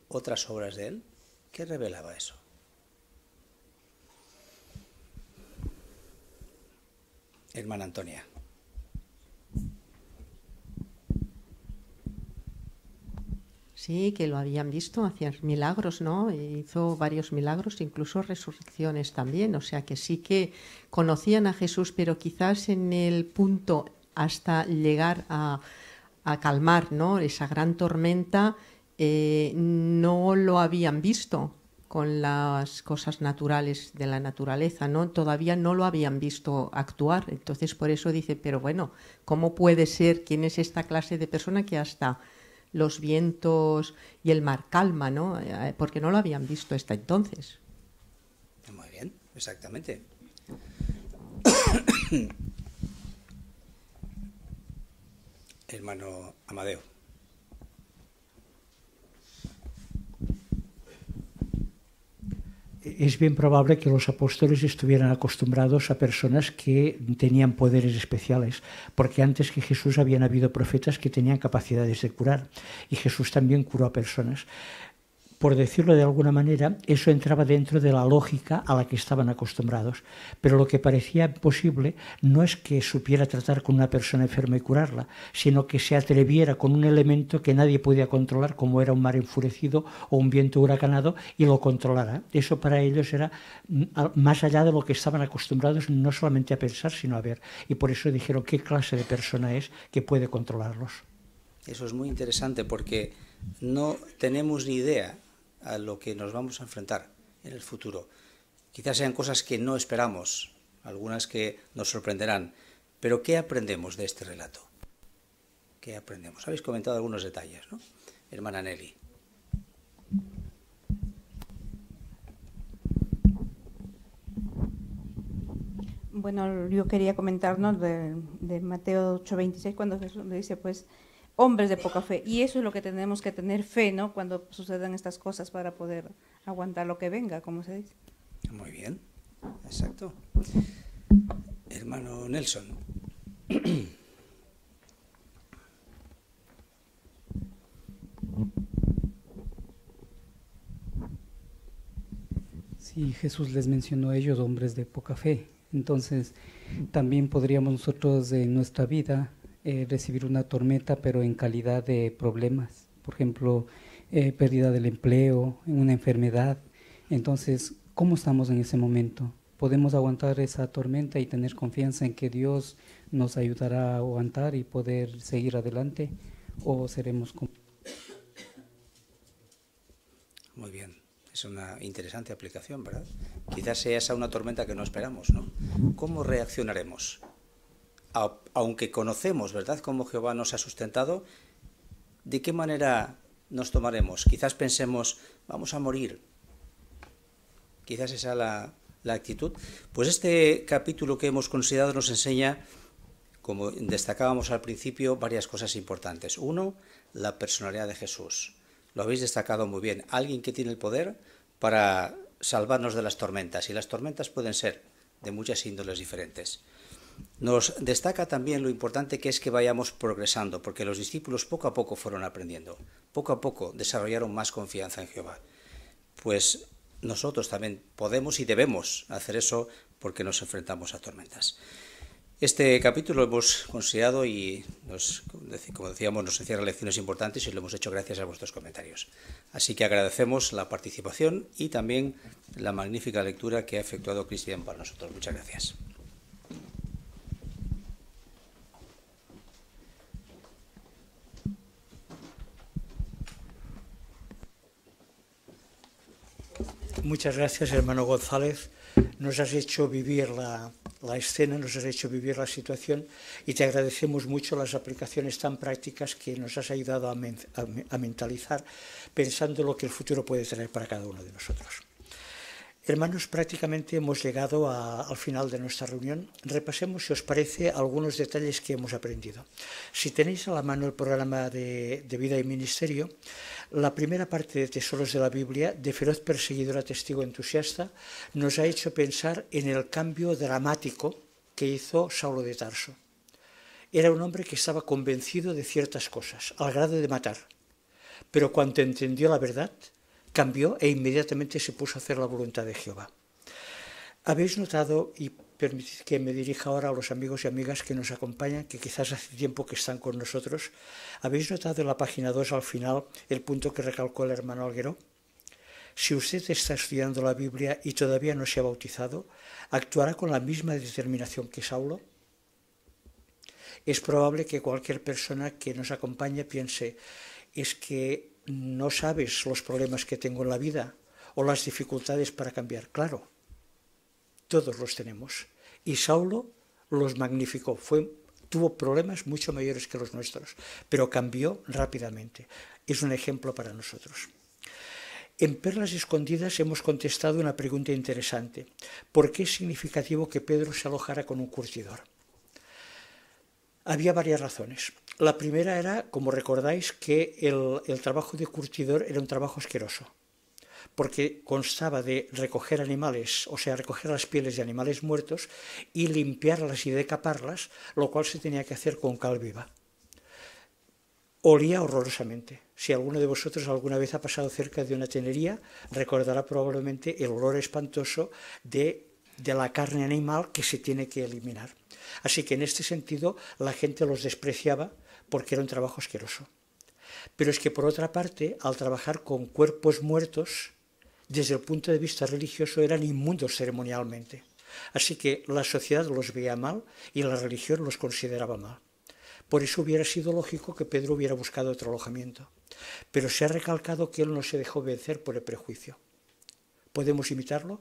otras obras de él? ¿Qué revelaba eso? Hermana Antonia. Sí, que lo habían visto, hacían milagros, ¿no? Hizo varios milagros, incluso resurrecciones también, o sea que sí que conocían a Jesús, pero quizás en el punto hasta llegar a calmar, ¿no?, esa gran tormenta, no lo habían visto con las cosas naturales de la naturaleza, ¿no? Todavía no lo habían visto actuar, entonces por eso dice, pero bueno, ¿cómo puede ser? ¿Quién es esta clase de persona que hasta los vientos y el mar calma, ¿no? Porque no lo habían visto hasta entonces. Muy bien, exactamente. Hermano Amadeo. Es bien probable que los apóstoles estuvieran acostumbrados a personas que tenían poderes especiales, porque antes que Jesús habían habido profetas que tenían capacidades de curar, y Jesús también curó a personas. Por decirlo de alguna manera, eso entraba dentro de la lógica a la que estaban acostumbrados. Pero lo que parecía posible no es que supiera tratar con una persona enferma y curarla, sino que se atreviera con un elemento que nadie podía controlar, como era un mar enfurecido o un viento huracanado, y lo controlara. Eso para ellos era más allá de lo que estaban acostumbrados no solamente a pensar, sino a ver. Y por eso dijeron, ¿qué clase de persona es que puede controlarlos? Eso es muy interesante porque no tenemos ni idea a lo que nos vamos a enfrentar en el futuro. Quizás sean cosas que no esperamos, algunas que nos sorprenderán, pero ¿qué aprendemos de este relato? ¿Qué aprendemos? Habéis comentado algunos detalles, ¿no? Hermana Nelly. Bueno, yo quería comentarnos de Mateo 8:26, cuando Jesús le dice, pues, hombres de poca fe. Y eso es lo que tenemos que tener fe, ¿no?, cuando sucedan estas cosas para poder aguantar lo que venga, como se dice. Muy bien, exacto. Hermano Nelson. Sí, Jesús les mencionó a ellos hombres de poca fe. Entonces, también podríamos nosotros en nuestra vida recibir una tormenta, pero en calidad de problemas. Por ejemplo, pérdida del empleo, una enfermedad. Entonces, ¿cómo estamos en ese momento? ¿Podemos aguantar esa tormenta y tener confianza en que Dios nos ayudará a aguantar y poder seguir adelante? ¿O seremos como... Muy bien, es una interesante aplicación, ¿verdad? Quizás sea esa una tormenta que no esperamos, ¿no? ¿Cómo reaccionaremos? Aunque conocemos, ¿verdad?, cómo Jehová nos ha sustentado, ¿de qué manera nos tomaremos? Quizás pensemos, vamos a morir. Quizás esa la actitud. Pues este capítulo que hemos considerado nos enseña, como destacábamos al principio, varias cosas importantes. Uno, la personalidad de Jesús. Lo habéis destacado muy bien. Alguien que tiene el poder para salvarnos de las tormentas. Y las tormentas pueden ser de muchas índoles diferentes. Nos destaca también lo importante que es que vayamos progresando, porque los discípulos poco a poco fueron aprendiendo, poco a poco desarrollaron más confianza en Jehová. Pues nosotros también podemos y debemos hacer eso porque nos enfrentamos a tormentas. Este capítulo lo hemos considerado y, como decíamos, nos encierra lecciones importantes y lo hemos hecho gracias a vuestros comentarios. Así que agradecemos la participación y también la magnífica lectura que ha efectuado Cristian para nosotros. Muchas gracias. Muchas gracias, hermano González. Nos has hecho vivir la escena, nos has hecho vivir la situación y te agradecemos mucho las aplicaciones tan prácticas que nos has ayudado a mentalizar, pensando lo que el futuro puede traer para cada uno de nosotros. Hermanos, prácticamente hemos llegado al final de nuestra reunión. Repasemos, si os parece, algunos detalles que hemos aprendido. Si tenéis a la mano el programa de vida y ministerio, la primera parte de Tesoros de la Biblia, de feroz perseguidor a testigo entusiasta, nos ha hecho pensar en el cambio dramático que hizo Saulo de Tarso. Era un hombre que estaba convencido de ciertas cosas, al grado de matar, pero cuando entendió la verdad, cambió e inmediatamente se puso a hacer la voluntad de Jehová. Habéis notado, y permitid que me dirija ahora a los amigos y amigas que nos acompañan, que quizás hace tiempo que están con nosotros, ¿habéis notado en la página 2 al final el punto que recalcó el hermano Alguero? Si usted está estudiando la Biblia y todavía no se ha bautizado, ¿actuará con la misma determinación que Saulo? Es probable que cualquier persona que nos acompañe piense, es que no sabes los problemas que tengo en la vida o las dificultades para cambiar. Claro, todos los tenemos. Y Saulo los magnificó. Tuvo problemas mucho mayores que los nuestros, pero cambió rápidamente. Es un ejemplo para nosotros. En Perlas Escondidas hemos contestado una pregunta interesante. ¿Por qué es significativo que Pedro se alojara con un curtidor? Había varias razones. La primera era, como recordáis, que el trabajo de curtidor era un trabajo asqueroso, porque constaba de recoger animales, o sea, recoger las pieles de animales muertos y limpiarlas y decaparlas, lo cual se tenía que hacer con cal viva. Olía horrorosamente. Si alguno de vosotros alguna vez ha pasado cerca de una tenería, recordará probablemente el olor espantoso de la carne animal que se tiene que eliminar. Así que en este sentido la gente los despreciaba porque era un trabajo asqueroso. Pero es que por otra parte, al trabajar con cuerpos muertos, desde el punto de vista religioso eran inmundos ceremonialmente. Así que la sociedad los veía mal y la religión los consideraba mal. Por eso hubiera sido lógico que Pedro hubiera buscado otro alojamiento. Pero se ha recalcado que él no se dejó vencer por el prejuicio. ¿Podemos imitarlo?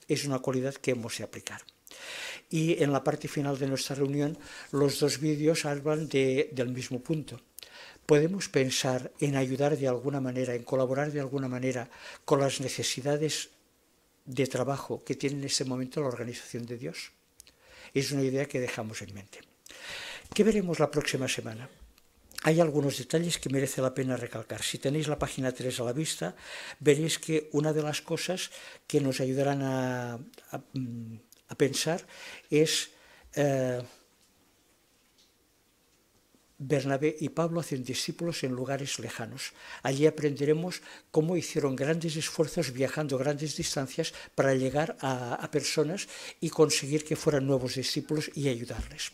Es una cualidad que hemos de aplicar. Y en la parte final de nuestra reunión, los dos vídeos hablan del mismo punto. ¿Podemos pensar en ayudar de alguna manera, en colaborar de alguna manera con las necesidades de trabajo que tiene en este momento la organización de Dios? Es una idea que dejamos en mente. ¿Qué veremos la próxima semana? Hay algunos detalles que merece la pena recalcar. Si tenéis la página 3 a la vista, veréis que una de las cosas que nos ayudarán a pensar es Bernabé y Pablo hacen discípulos en lugares lejanos. Allí aprenderemos cómo hicieron grandes esfuerzos viajando grandes distancias para llegar a personas y conseguir que fueran nuevos discípulos y ayudarles.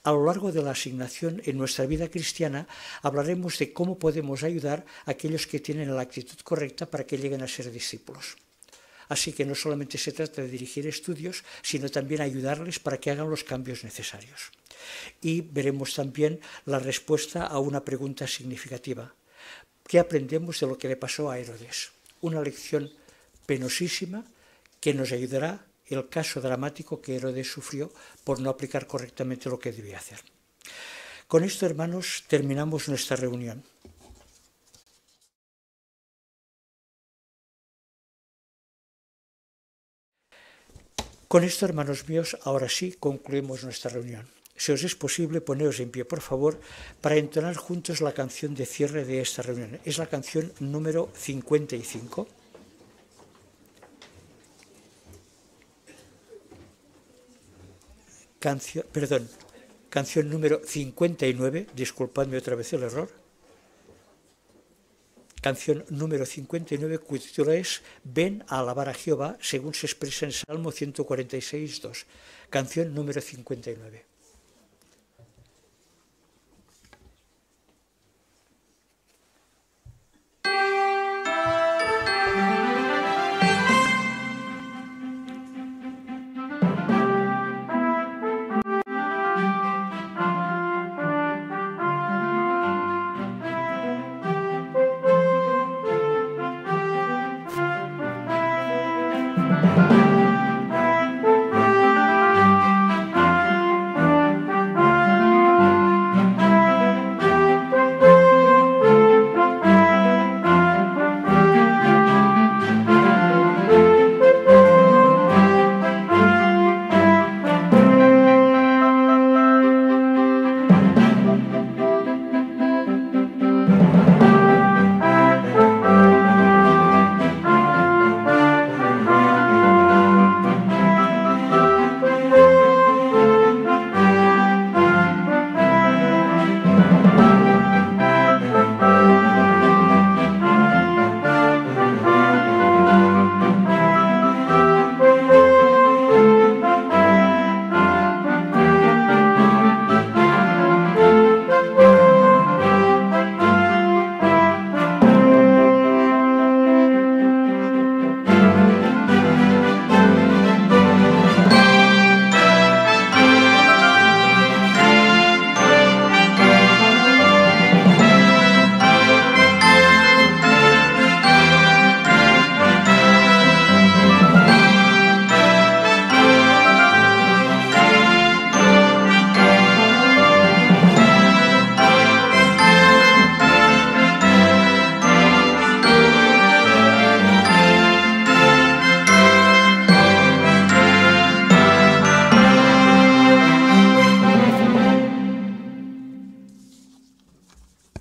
A lo largo de la asignación en nuestra vida cristiana hablaremos de cómo podemos ayudar a aquellos que tienen la actitud correcta para que lleguen a ser discípulos. Así que no solamente se trata de dirigir estudios, sino también ayudarles para que hagan los cambios necesarios. Y veremos también la respuesta a una pregunta significativa. ¿Qué aprendemos de lo que le pasó a Herodes? Una lección penosísima que nos ayudará el caso dramático que Herodes sufrió por no aplicar correctamente lo que debía hacer. Con esto, hermanos, terminamos nuestra reunión. Con esto, hermanos míos, ahora sí concluimos nuestra reunión. Si os es posible, poneos en pie, por favor, para entonar juntos la canción de cierre de esta reunión. Es la canción número 55. Canción número 59, disculpadme otra vez el error. Canción número 59, cuyo título es Ven a alabar a Jehová, según se expresa en Salmo 146.2. Canción número 59.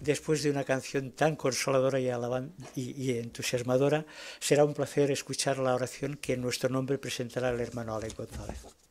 después de una canción tan consoladora y entusiasmadora, será un placer escuchar la oración que en nuestro nombre presentará el hermano Alex González.